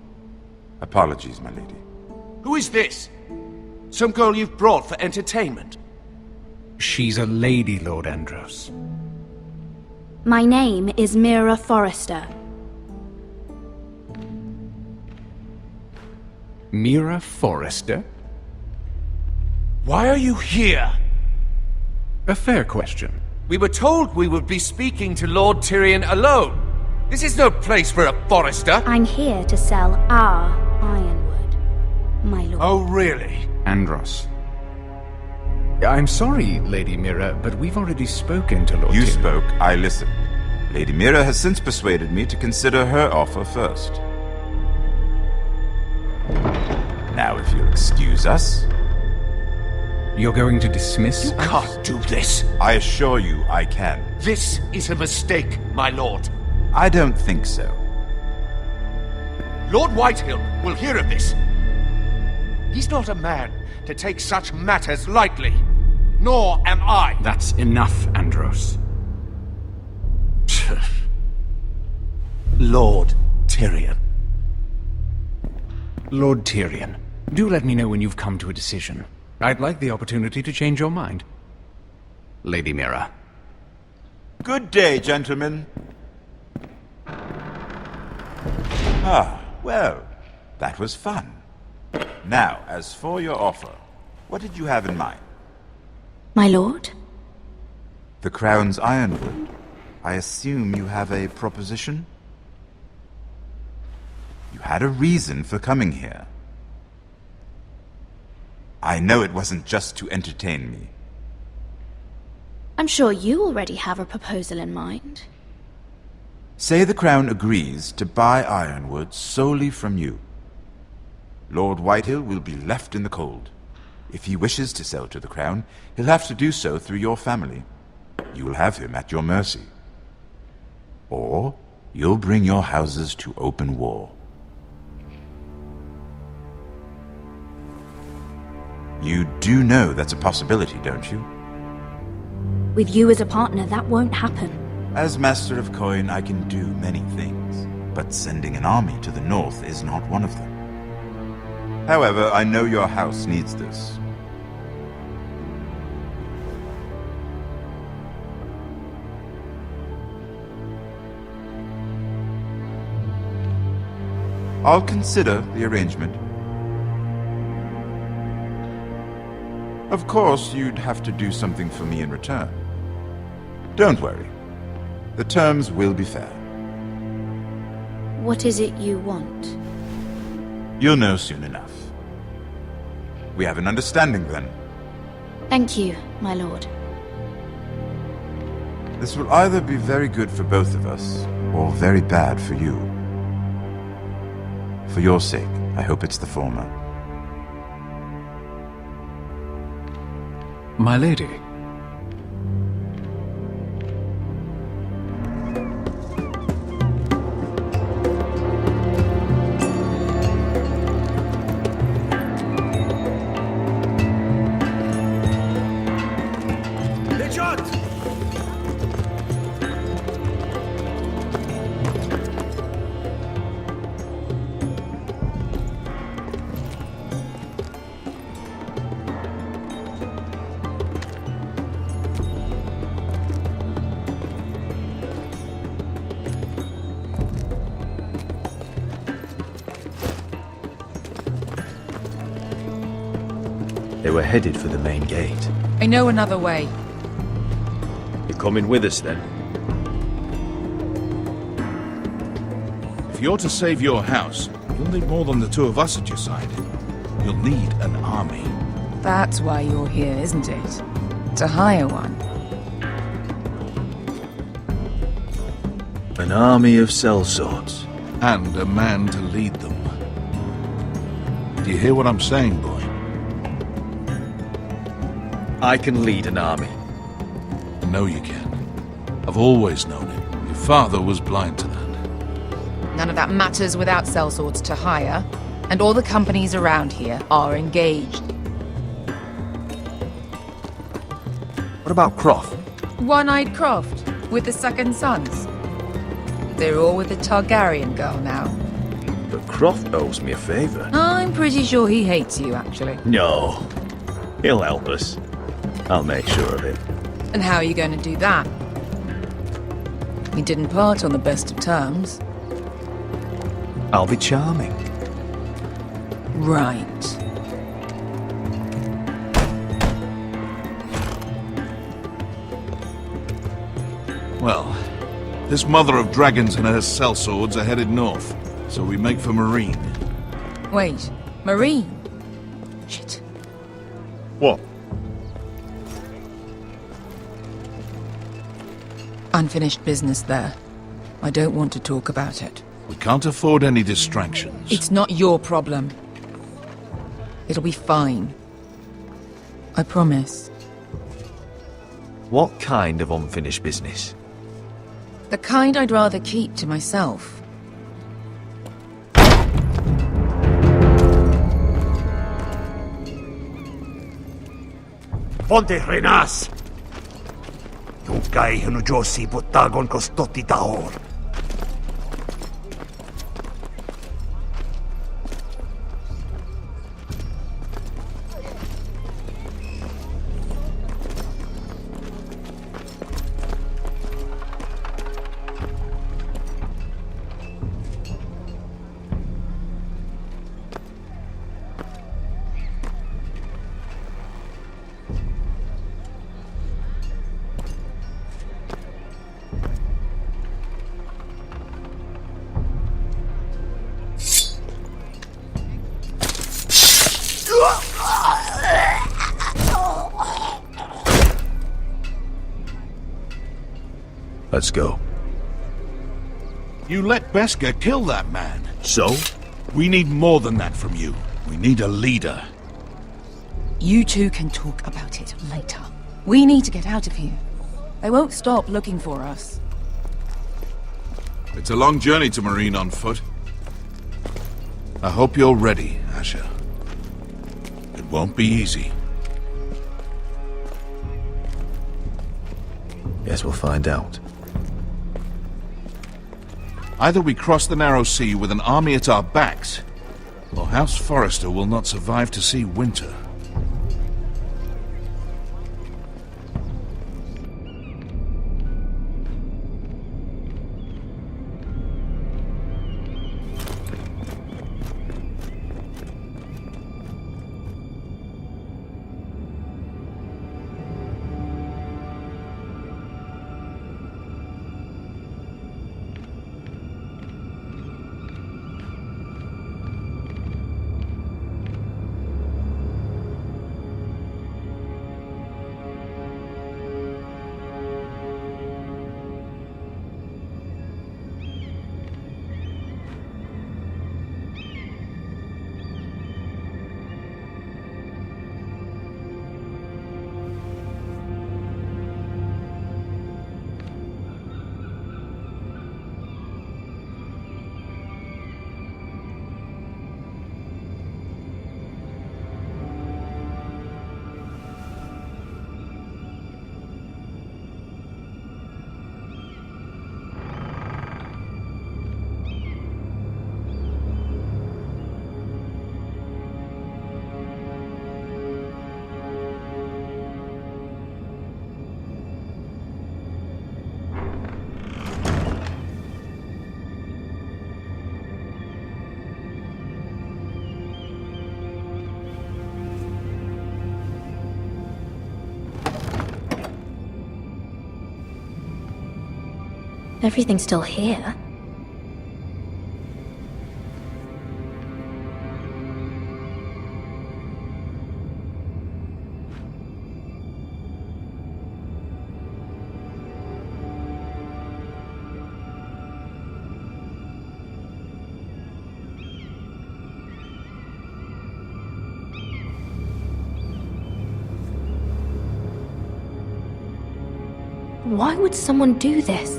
Apologies, my lady. Who is this? Some girl you've brought for entertainment? She's a lady, Lord Andros. My name is Mira Forrester. Mira Forrester? Why are you here? A fair question. We were told we would be speaking to Lord Tyrion alone. This is no place for a forester. I'm here to sell our ironwood, my lord. Oh, really? Andros. I'm sorry, Lady Mira, but we've already spoken to Lord You Tyrion. spoke, I listened. Lady Mira has since persuaded me to consider her offer first. Now, if you'll excuse us... You're going to dismiss You can't do this. I assure you I can. This is a mistake, my lord. I don't think so. Lord Whitehill will hear of this. He's not a man to take such matters lightly. Nor am I. That's enough, Andros. Lord Tyrion. Lord Tyrion, do let me know when you've come to a decision. I'd like the opportunity to change your mind. Lady Mira. Good day, gentlemen. Ah, well, that was fun. Now, as for your offer, what did you have in mind? My lord? The Crown's ironwood. I assume you have a proposition? You had a reason for coming here. I know it wasn't just to entertain me. I'm sure you already have a proposal in mind. Say the Crown agrees to buy ironwood solely from you. Lord Whitehill will be left in the cold. If he wishes to sell to the Crown, he'll have to do so through your family. You will have him at your mercy. Or you'll bring your houses to open war. You do know that's a possibility, don't you? With you as a partner, that won't happen. As Master of Coin, I can do many things, but sending an army to the north is not one of them. However, I know your house needs this. I'll consider the arrangement. Of course, you'd have to do something for me in return. Don't worry. The terms will be fair. What is it you want? You'll know soon enough. We have an understanding then. Thank you, my lord. This will either be very good for both of us, or very bad for you. For your sake, I hope it's the former. My lady. They were headed for the main gate. I know another way. You're coming with us then? If you're to save your house, you'll need more than the two of us at your side. You'll need an army. That's why you're here, isn't it? To hire one. An army of sellswords. and a man to lead them. Do you hear what I'm saying, boy? I can lead an army. I know you can. I've always known it. Your father was blind to that. None of that matters without sellswords to hire, and all the companies around here are engaged. What about Croft? One-eyed Croft, with the second sons. They're all with the Targaryen girl now. But Croft owes me a favour. I'm pretty sure he hates you, actually. No. He'll help us. I'll make sure of it. And how are you going to do that? We didn't part on the best of terms. I'll be charming. Right. Well, this mother of dragons and her sellswords are headed north, so we make for Marine. Wait, Marine? Shit. What? Unfinished business there. I don't want to talk about it. We can't afford any distractions. It's not your problem. It'll be fine. I promise. What kind of unfinished business? The kind I'd rather keep to myself. Ponte Renas! Yung guy hanu Josi putagon ko stoti taor. Let's go. You let Beskar kill that man. So? We need more than that from you. We need a leader. You two can talk about it later. We need to get out of here. They won't stop looking for us. It's a long journey to Marine on foot. I hope you're ready, Asher. It won't be easy. Guess we'll find out. Either we cross the narrow sea with an army at our backs, or House Forrester will not survive to see winter. Everything's still here. Why would someone do this?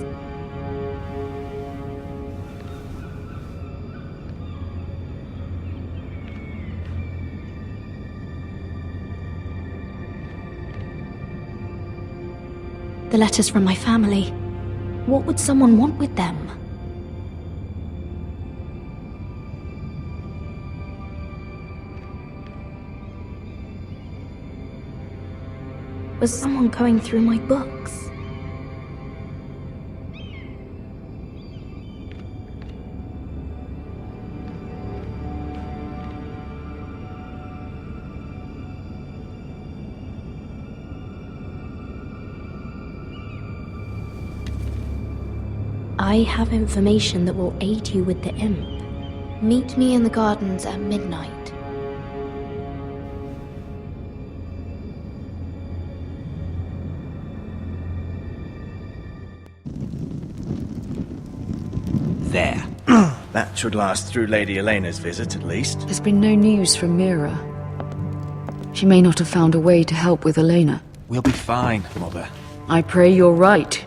The letters from my family. What would someone want with them? Was someone going through my books? I have information that will aid you with the imp. Meet me in the gardens at midnight. There. That should last through Lady Elena's visit, at least. There's been no news from Mira. She may not have found a way to help with Elena. We'll be fine, Mother. I pray you're right.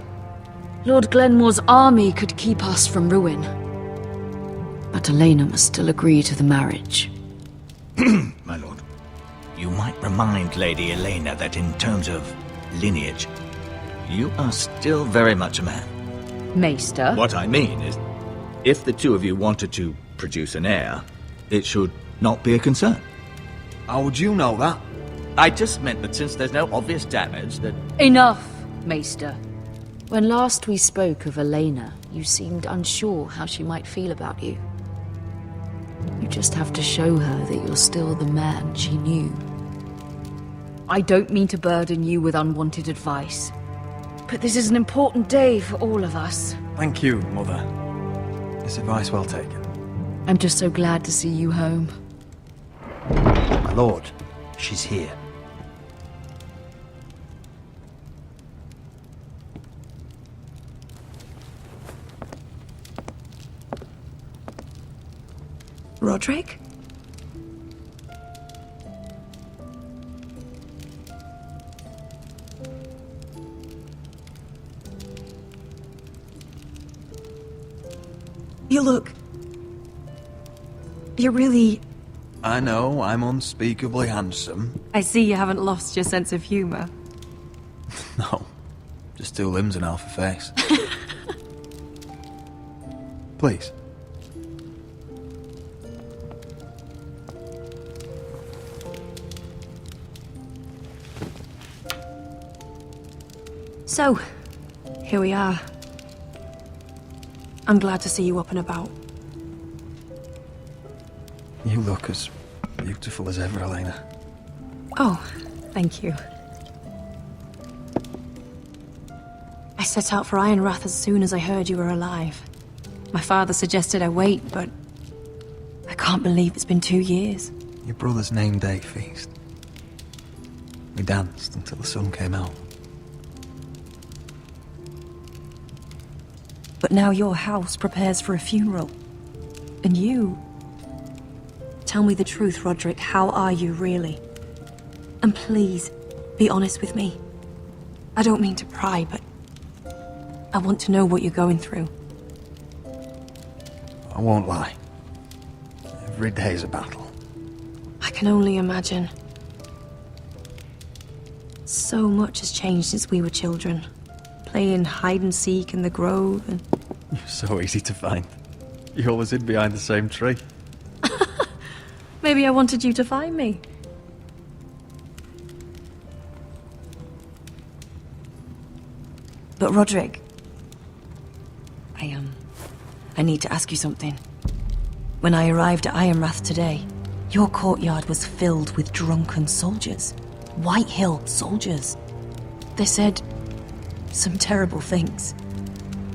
Lord Glenmore's army could keep us from ruin. But Elena must still agree to the marriage. My lord, you might remind Lady Elena that in terms of lineage, you are still very much a man. Maester? What I mean is, if the two of you wanted to produce an heir, it should not be a concern. How would you know that? I just meant that since there's no obvious damage, that... Enough, Maester. When last we spoke of Elena, you seemed unsure how she might feel about you. You just have to show her that you're still the man she knew. I don't mean to burden you with unwanted advice, but this is an important day for all of us. Thank you, Mother. This advice well taken. I'm just so glad to see you home. My lord, she's here. Rodrik? You look... You're really... I know, I'm unspeakably handsome. I see you haven't lost your sense of humor. No, just two limbs and half a face. Please. So, here we are. I'm glad to see you up and about. You look as beautiful as ever, Elena. Oh, thank you. I set out for Ironrath as soon as I heard you were alive. My father suggested I wait, but I can't believe it's been 2 years. Your brother's name day feast. We danced until the sun came out. But now your house prepares for a funeral. And you... Tell me the truth, Rodrik. How are you, really? And please, be honest with me. I don't mean to pry, but... I want to know what you're going through. I won't lie. Every day's a battle. I can only imagine. So much has changed since we were children. Playing hide and seek in the grove and... You're so easy to find. You always hid behind the same tree. Maybe I wanted you to find me. But Rodrik... I need to ask you something. When I arrived at Ironrath today, your courtyard was filled with drunken soldiers. White Hill soldiers. They said some terrible things.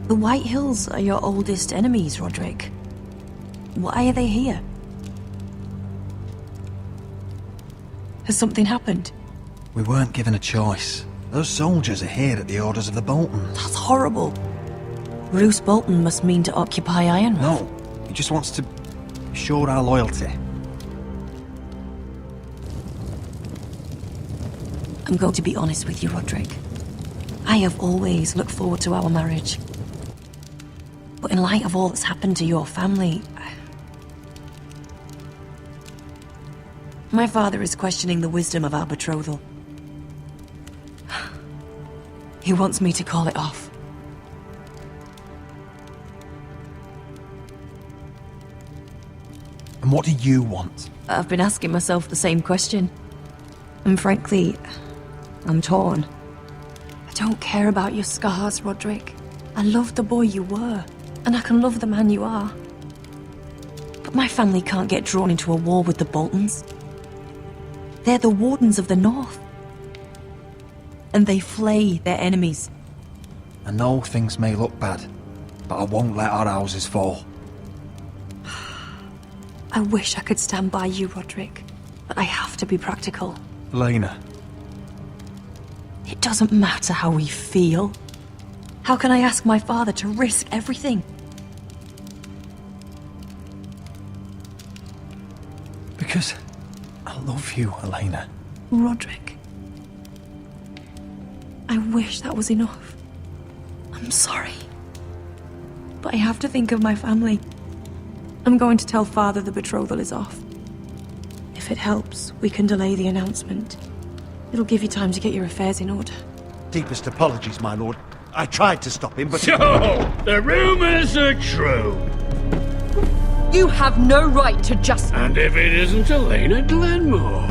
The White Hills are your oldest enemies, Rodrik. Why are they here? Has something happened? We weren't given a choice. Those soldiers are here at the orders of the Boltons. That's horrible. Roose Bolton must mean to occupy Ironrath. No, he just wants to show our loyalty. I'm going to be honest with you, Rodrik. I have always looked forward to our marriage. But in light of all that's happened to your family, my father is questioning the wisdom of our betrothal. He wants me to call it off. And what do you want? I've been asking myself the same question. And frankly, I'm torn. I don't care about your scars, Rodrik. I love the boy you were, and I can love the man you are. But my family can't get drawn into a war with the Boltons. They're the Wardens of the North. And they flay their enemies. I know things may look bad, but I won't let our houses fall. I wish I could stand by you, Rodrik, but I have to be practical. Lena. It doesn't matter how we feel. How can I ask my father to risk everything? Because I love you, Elena. Rodrik. I wish that was enough. I'm sorry. But I have to think of my family. I'm going to tell Father the betrothal is off. If it helps, we can delay the announcement. It'll give you time to get your affairs in order. Deepest apologies, my lord. I tried to stop him, but... So, the rumours are true. You have no right to just... And if it isn't Elena Glenmore?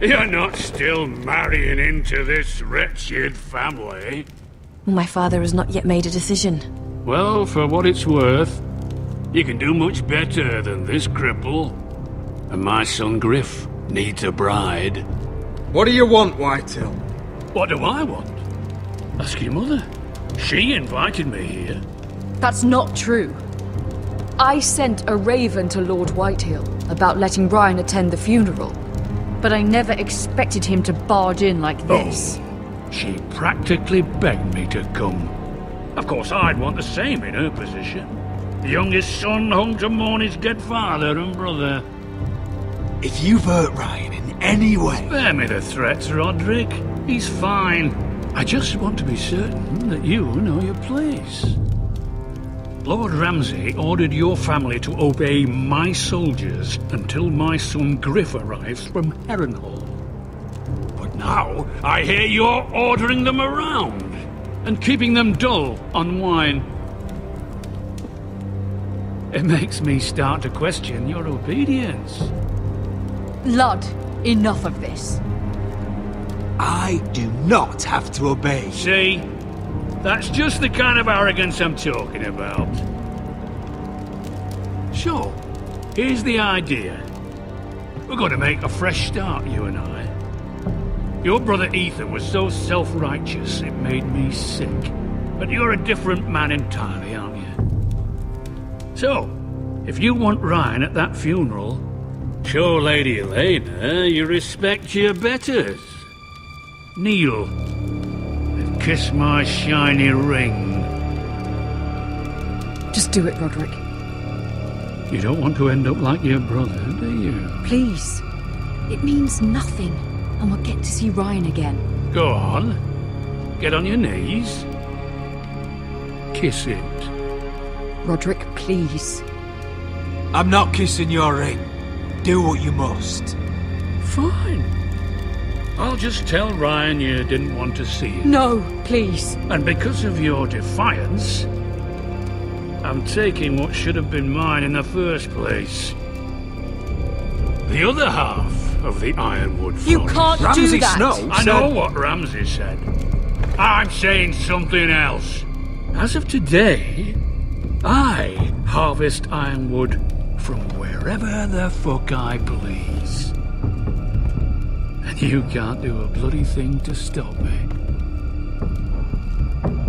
You're not still marrying into this wretched family? My father has not yet made a decision. Well, for what it's worth, you can do much better than this cripple. And my son Griff needs a bride. What do you want, Whitetail? What do I want? Ask your mother. She invited me here. That's not true. I sent a raven to Lord Whitehill about letting Brian attend the funeral. But I never expected him to barge in like this. Oh, she practically begged me to come. Of course, I'd want the same in her position. The youngest son home to mourn his dead father and brother. If you've hurt Ryan in any way... Spare me the threats, Rodrik. He's fine. I just want to be certain that you know your place. Lord Ramsay ordered your family to obey my soldiers until my son Griff arrives from Harrenhal. But now, I hear you're ordering them around and keeping them dull on wine. It makes me start to question your obedience. Lud, enough of this. I do not have to obey. See? That's just the kind of arrogance I'm talking about. So, here's the idea. We're going to make a fresh start, you and I. Your brother Ethan was so self-righteous it made me sick. But you're a different man entirely, aren't you? So, if you want Ryan at that funeral, show Lady Elena you respect your betters. Kneel and kiss my shiny ring. Just do it, Rodrik. You don't want to end up like your brother, do you? Please. It means nothing, and we'll get to see Ryan again. Go on. Get on your knees. Kiss it. Rodrik, please. I'm not kissing your ring. Do what you must. Fine. I'll just tell Ryan you didn't want to see it. No, please. And because of your defiance, I'm taking what should have been mine in the first place. The other half of the ironwood forest. You can't do that! Snow I know what Ramsay said. I'm saying something else. As of today, I harvest ironwood from wherever the fuck I please. And you can't do a bloody thing to stop me.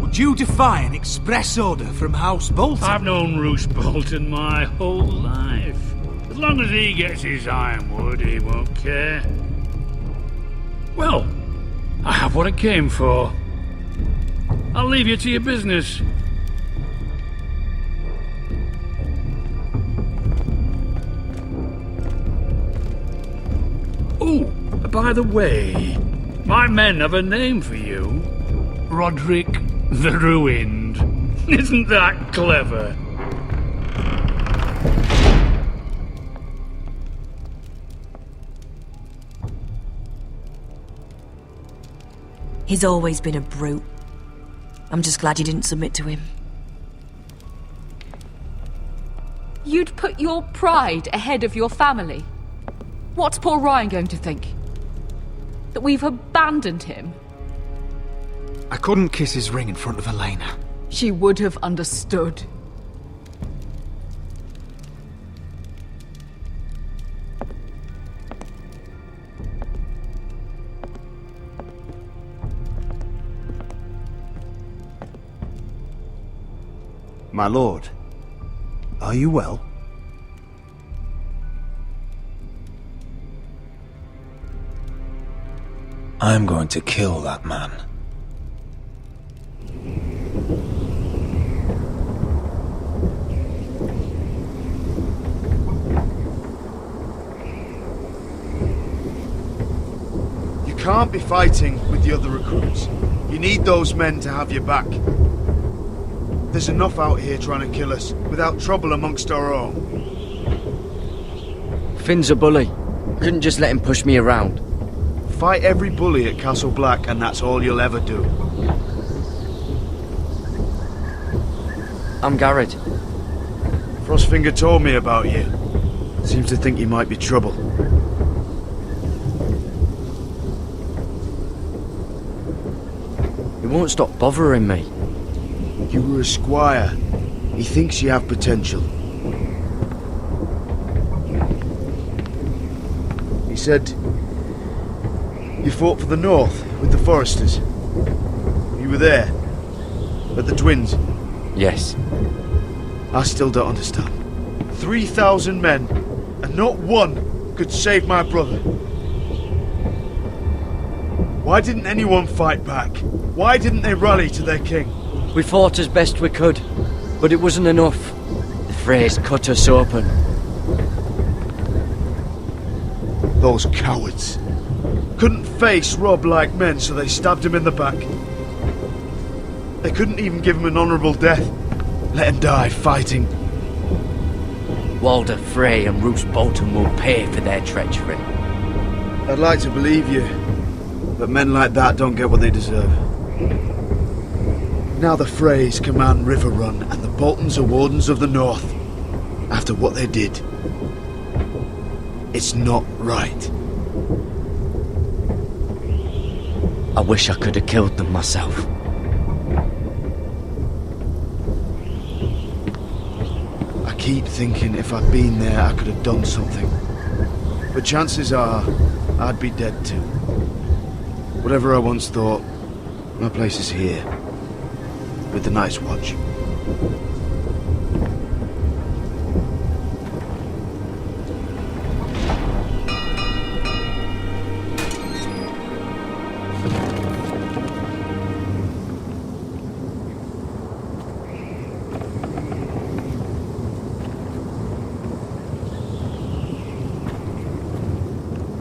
Would you defy an express order from House Bolton? I've known Roose Bolton my whole life. As long as he gets his ironwood, he won't care. Well, I have what I came for. I'll leave you to your business. Oh, by the way, My men have a name for you. Rodrik the Ruined. Isn't that clever? He's always been a brute. I'm just glad you didn't submit to him. You'd put your pride ahead of your family? What's poor Ryan going to think? That we've abandoned him? I couldn't kiss his ring in front of Elena. She would have understood. My lord, are you well? I'm going to kill that man. You can't be fighting with the other recruits. You need those men to have your back. There's enough out here trying to kill us, without trouble amongst our own. Finn's a bully. Couldn't just let him push me around. Fight every bully at Castle Black, and that's all you'll ever do. I'm Garret. Frostfinger told me about you. Seems to think you might be trouble. He won't stop bothering me. You were a squire. He thinks you have potential. He said you fought for the North with the Foresters. You were there, at the Twins. Yes. I still don't understand. 3,000 men, and not one could save my brother. Why didn't anyone fight back? Why didn't they rally to their king? We fought as best we could, but it wasn't enough. The Freys cut us open. Those cowards. Couldn't face Rob like men, so they stabbed him in the back. They couldn't even give him an honourable death. Let him die fighting. Walder Frey and Roose Bolton will pay for their treachery. I'd like to believe you, but men like that don't get what they deserve. Now the Freys command River Run, and the Boltons are Wardens of the North. After what they did. It's not right. I wish I could have killed them myself. I keep thinking if I'd been there I could have done something. But chances are, I'd be dead too. Whatever I once thought, my place is here. With the Night's Watch.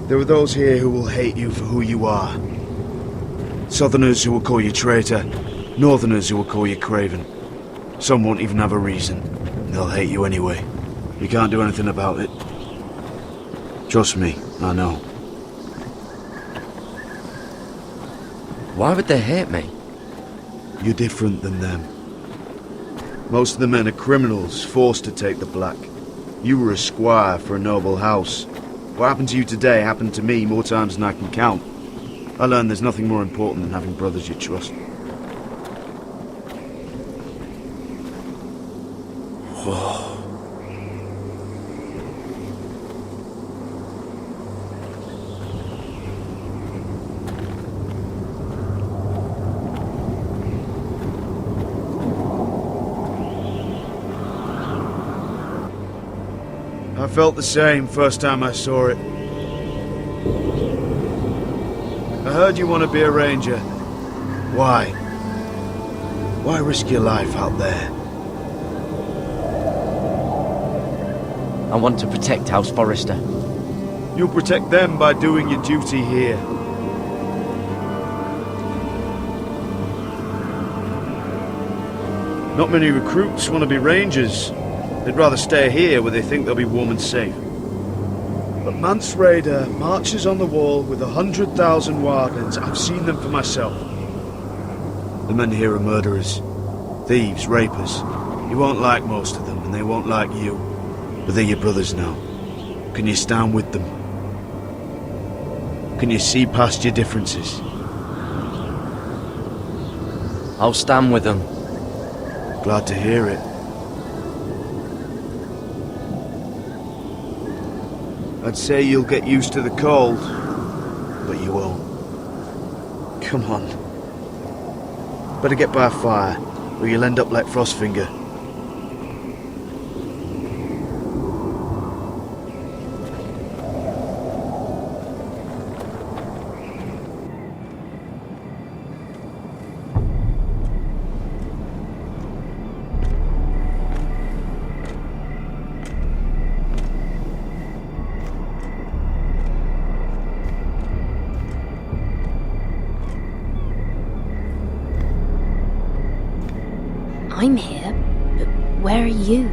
There are those here who will hate you for who you are. Southerners who will call you traitor, Northerners who will call you craven. Some won't even have a reason. They'll hate you anyway. You can't do anything about it. Trust me, I know. Why would they hate me? You're different than them. Most of the men are criminals, forced to take the black. You were a squire for a noble house. What happened to you today happened to me more times than I can count. I learned there's nothing more important than having brothers you trust. Whoa. I felt the same first time I saw it. I heard you want to be a ranger. Why? Why risk your life out there? I want to protect House Forrester. You'll protect them by doing your duty here. Not many recruits want to be rangers. They'd rather stay here where they think they'll be warm and safe. But Mance Raider marches on the wall with 100,000 wardens. I've seen them for myself. The men here are murderers, thieves, rapers. You won't like most of them, and they won't like you. But they're your brothers now. Can you stand with them? Can you see past your differences? I'll stand with them. Glad to hear it. I'd say you'll get used to the cold, but you won't. Come on. Better get by a fire, or you'll end up like Frostfinger. I'm here, but where are you?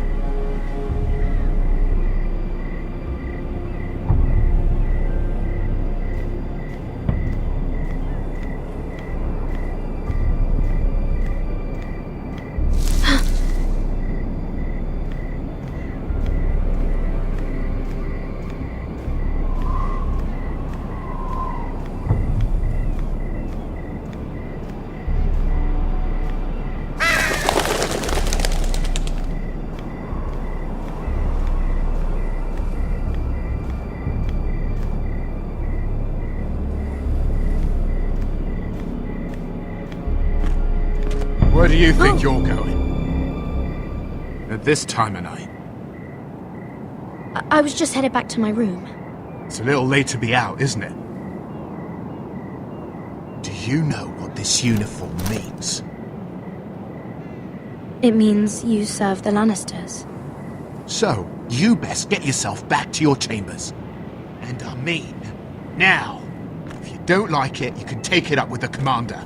Where do you think you're going? At this time of night? I was just headed back to my room. It's a little late to be out, isn't it? Do you know what this uniform means? It means you serve the Lannisters. So, you best get yourself back to your chambers. And I mean, now. If you don't like it, you can take it up with the commander.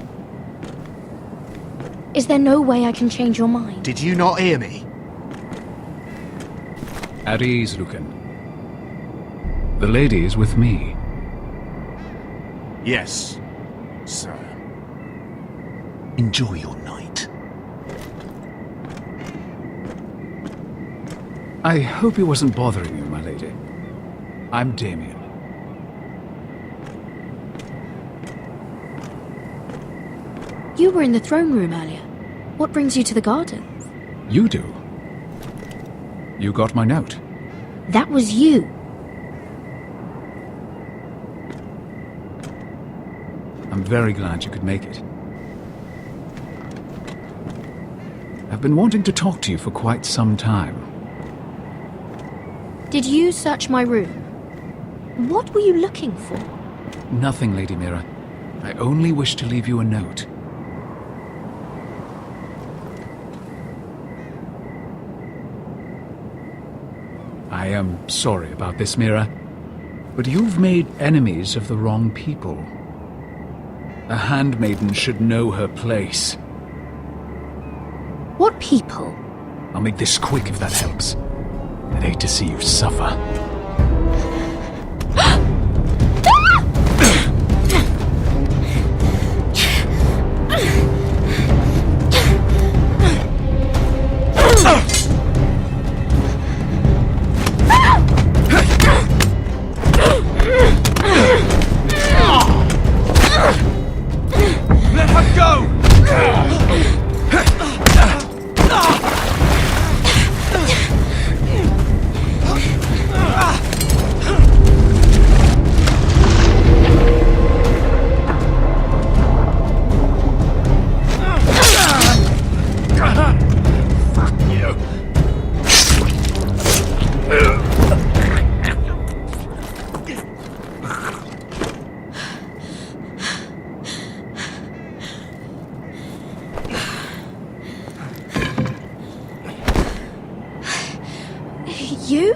Is there no way I can change your mind? Did you not hear me? At ease, Lucan. The lady is with me. Yes, sir. Enjoy your night. I hope he wasn't bothering you, my lady. I'm Damien. You were in the throne room earlier. What brings you to the gardens? You do. You got my note. That was you. I'm very glad you could make it. I've been wanting to talk to you for quite some time. Did you search my room? What were you looking for? Nothing, Lady Mira. I only wish to leave you a note. I am sorry about this, Mira, but you've made enemies of the wrong people. A handmaiden should know her place. What people? I'll make this quick if that helps. I'd hate to see you suffer. Let her go! You?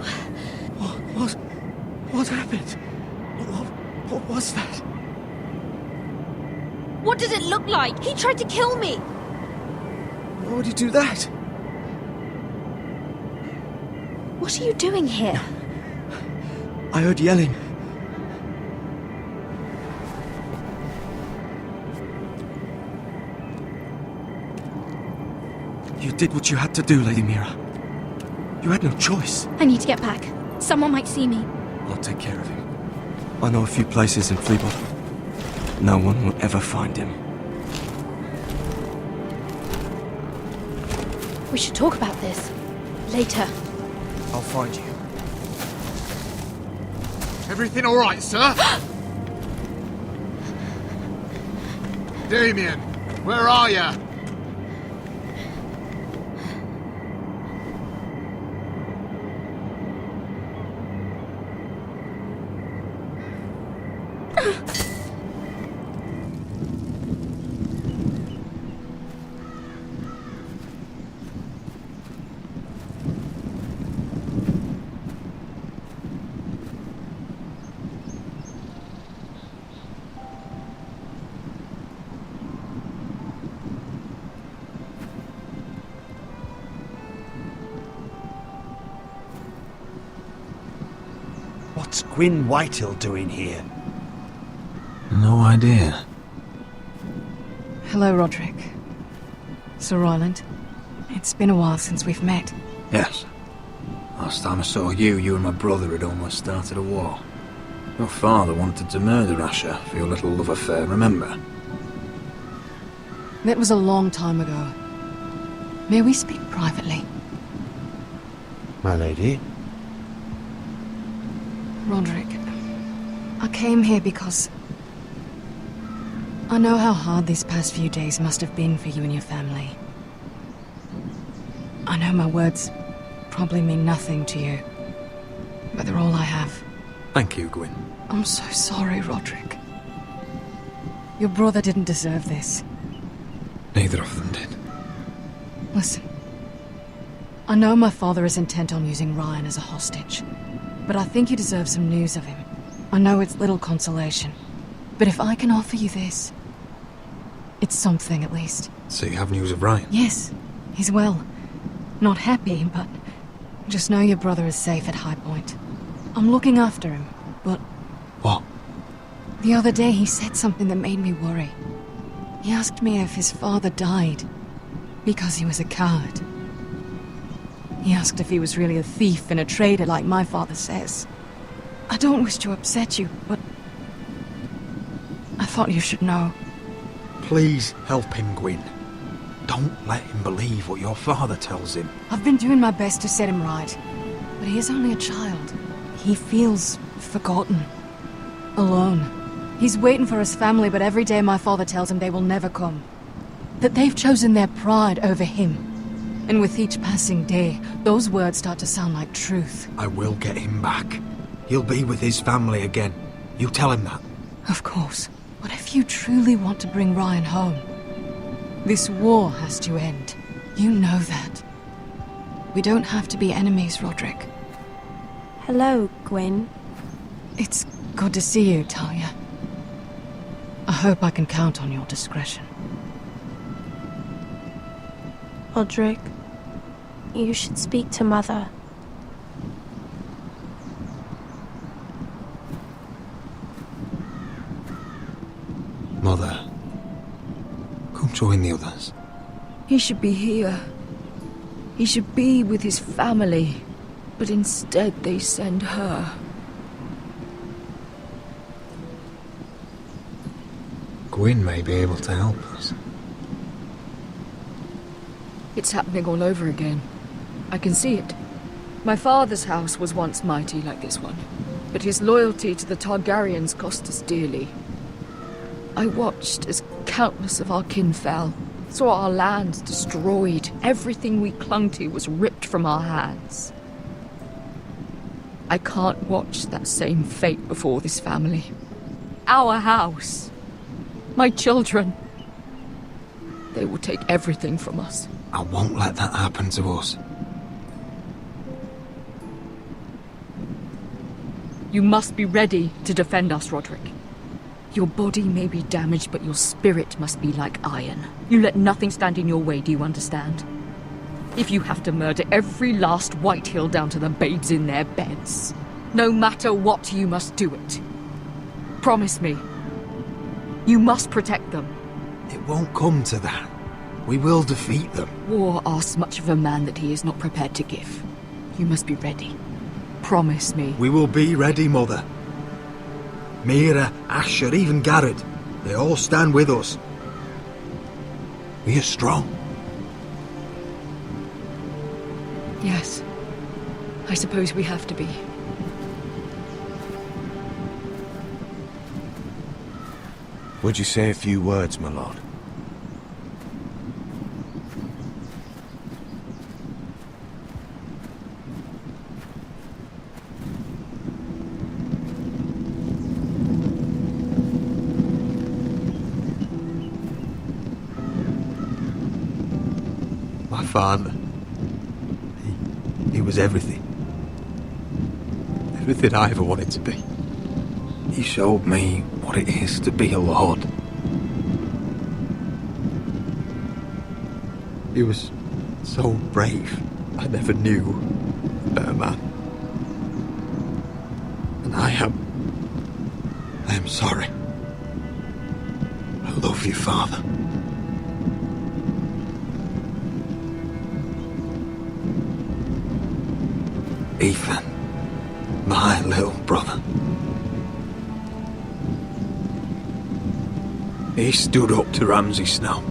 What happened? What was that? What does it look like? He tried to kill me! Why would you do that? What are you doing here? I heard yelling. You did what you had to do, Lady Mira. You had no choice. I need to get back. Someone might see me. I'll take care of him. I know a few places in Fleabot. No one will ever find him. We should talk about this. Later. I'll find you. Everything all right, sir? Damien, where are you? What's Gwyn Whitehill doing here? No idea. Hello, Rodrik. Sir Royland. It's been a while since we've met. Yes. Last time I saw you and my brother had almost started a war. Your father wanted to murder Asher for your little love affair, remember? That was a long time ago. May we speak privately? My lady? Rodrik, I came here because I know how hard these past few days must have been for you and your family. I know my words probably mean nothing to you, but they're all I have. Thank you, Gwyn. I'm so sorry, Rodrik. Your brother didn't deserve this. Neither of them did. Listen, I know my father is intent on using Ryan as a hostage, but I think you deserve some news of him. I know it's little consolation, but if I can offer you this, it's something at least. So you have news of Ryan? Yes, he's well. Not happy, but just know your brother is safe at Highpoint. I'm looking after him, but... What? The other day he said something that made me worry. He asked me if his father died because he was a coward. He asked if he was really a thief and a traitor like my father says. I don't wish to upset you, but I thought you should know. Please help him, Gwyn. Don't let him believe what your father tells him. I've been doing my best to set him right, but he is only a child. He feels forgotten, alone. He's waiting for his family, but every day my father tells him they will never come. That they've chosen their pride over him. And with each passing day, those words start to sound like truth. I will get him back. He'll be with his family again. You tell him that. Of course. But if you truly want to bring Ryan home, this war has to end. You know that. We don't have to be enemies, Rodrik. Hello, Gwyn. It's good to see you, Talia. I hope I can count on your discretion. Rodrik, you should speak to Mother. Mother, come join the others. He should be here. He should be with his family. But instead they send her. Gwyn may be able to help us. It's happening all over again. I can see it. My father's house was once mighty like this one, but his loyalty to the Targaryens cost us dearly. I watched as countless of our kin fell, saw our lands destroyed, everything we clung to was ripped from our hands. I can't watch that same fate before this family. Our house. My children. They will take everything from us. I won't let that happen to us. You must be ready to defend us, Rodrik. Your body may be damaged, but your spirit must be like iron. You let nothing stand in your way, do you understand? If you have to murder every last Whitehill down to the babes in their beds, no matter what, you must do it. Promise me. You must protect them. It won't come to that. We will defeat them. War asks much of a man that he is not prepared to give. You must be ready. Promise me. We will be ready, Mother. Mira, Asher, even Garret. They all stand with us. We are strong. Yes. I suppose we have to be. Would you say a few words, my lord? My father. He was everything. Everything I ever wanted to be. He showed me what it is to be a lord. He was so brave. I never knew a better man. And I am sorry. I love you, Father. Ethan, my little brother. He stood up to Ramsay Snow.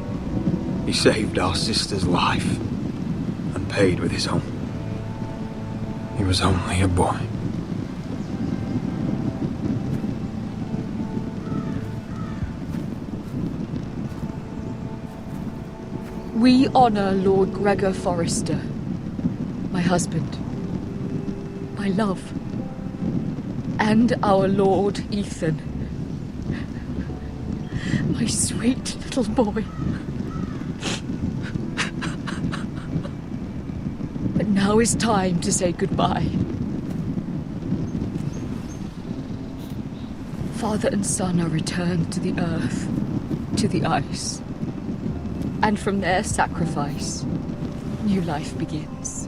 He saved our sister's life and paid with his own. He was only a boy. We honor Lord Gregor Forrester, my husband, my love, and our Lord Ethan, my sweet little boy. But now is time to say goodbye. Father and son are returned to the earth, to the ice. And from their sacrifice, new life begins.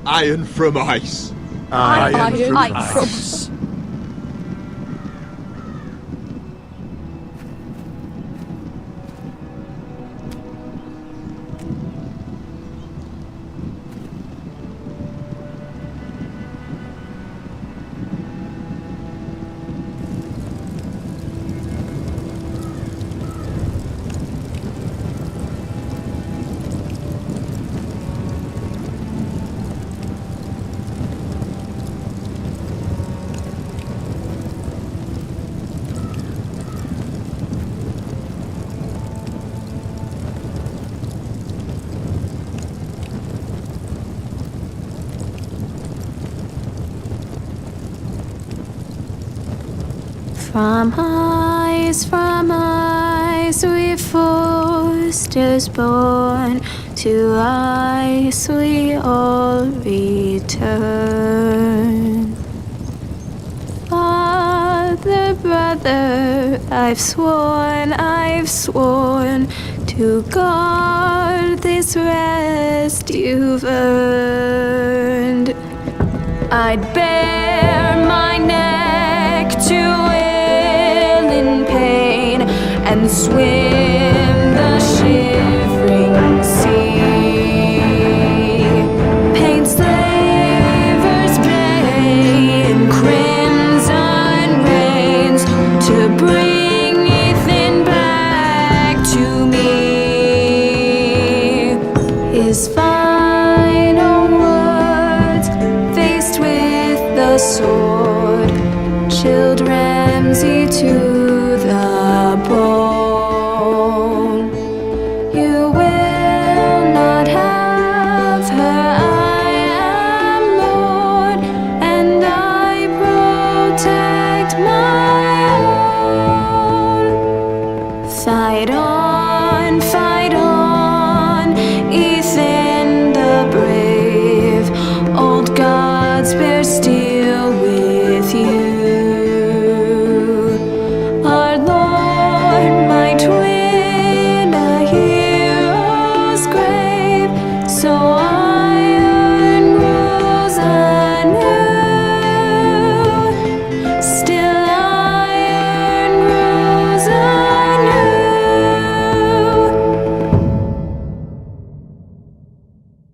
Iron from ice. Iron from ice. From ice we Forsters born, to ice we all return. Father, brother, I've sworn to guard this rest you've earned. I'd bare my neck to ill in pain and swim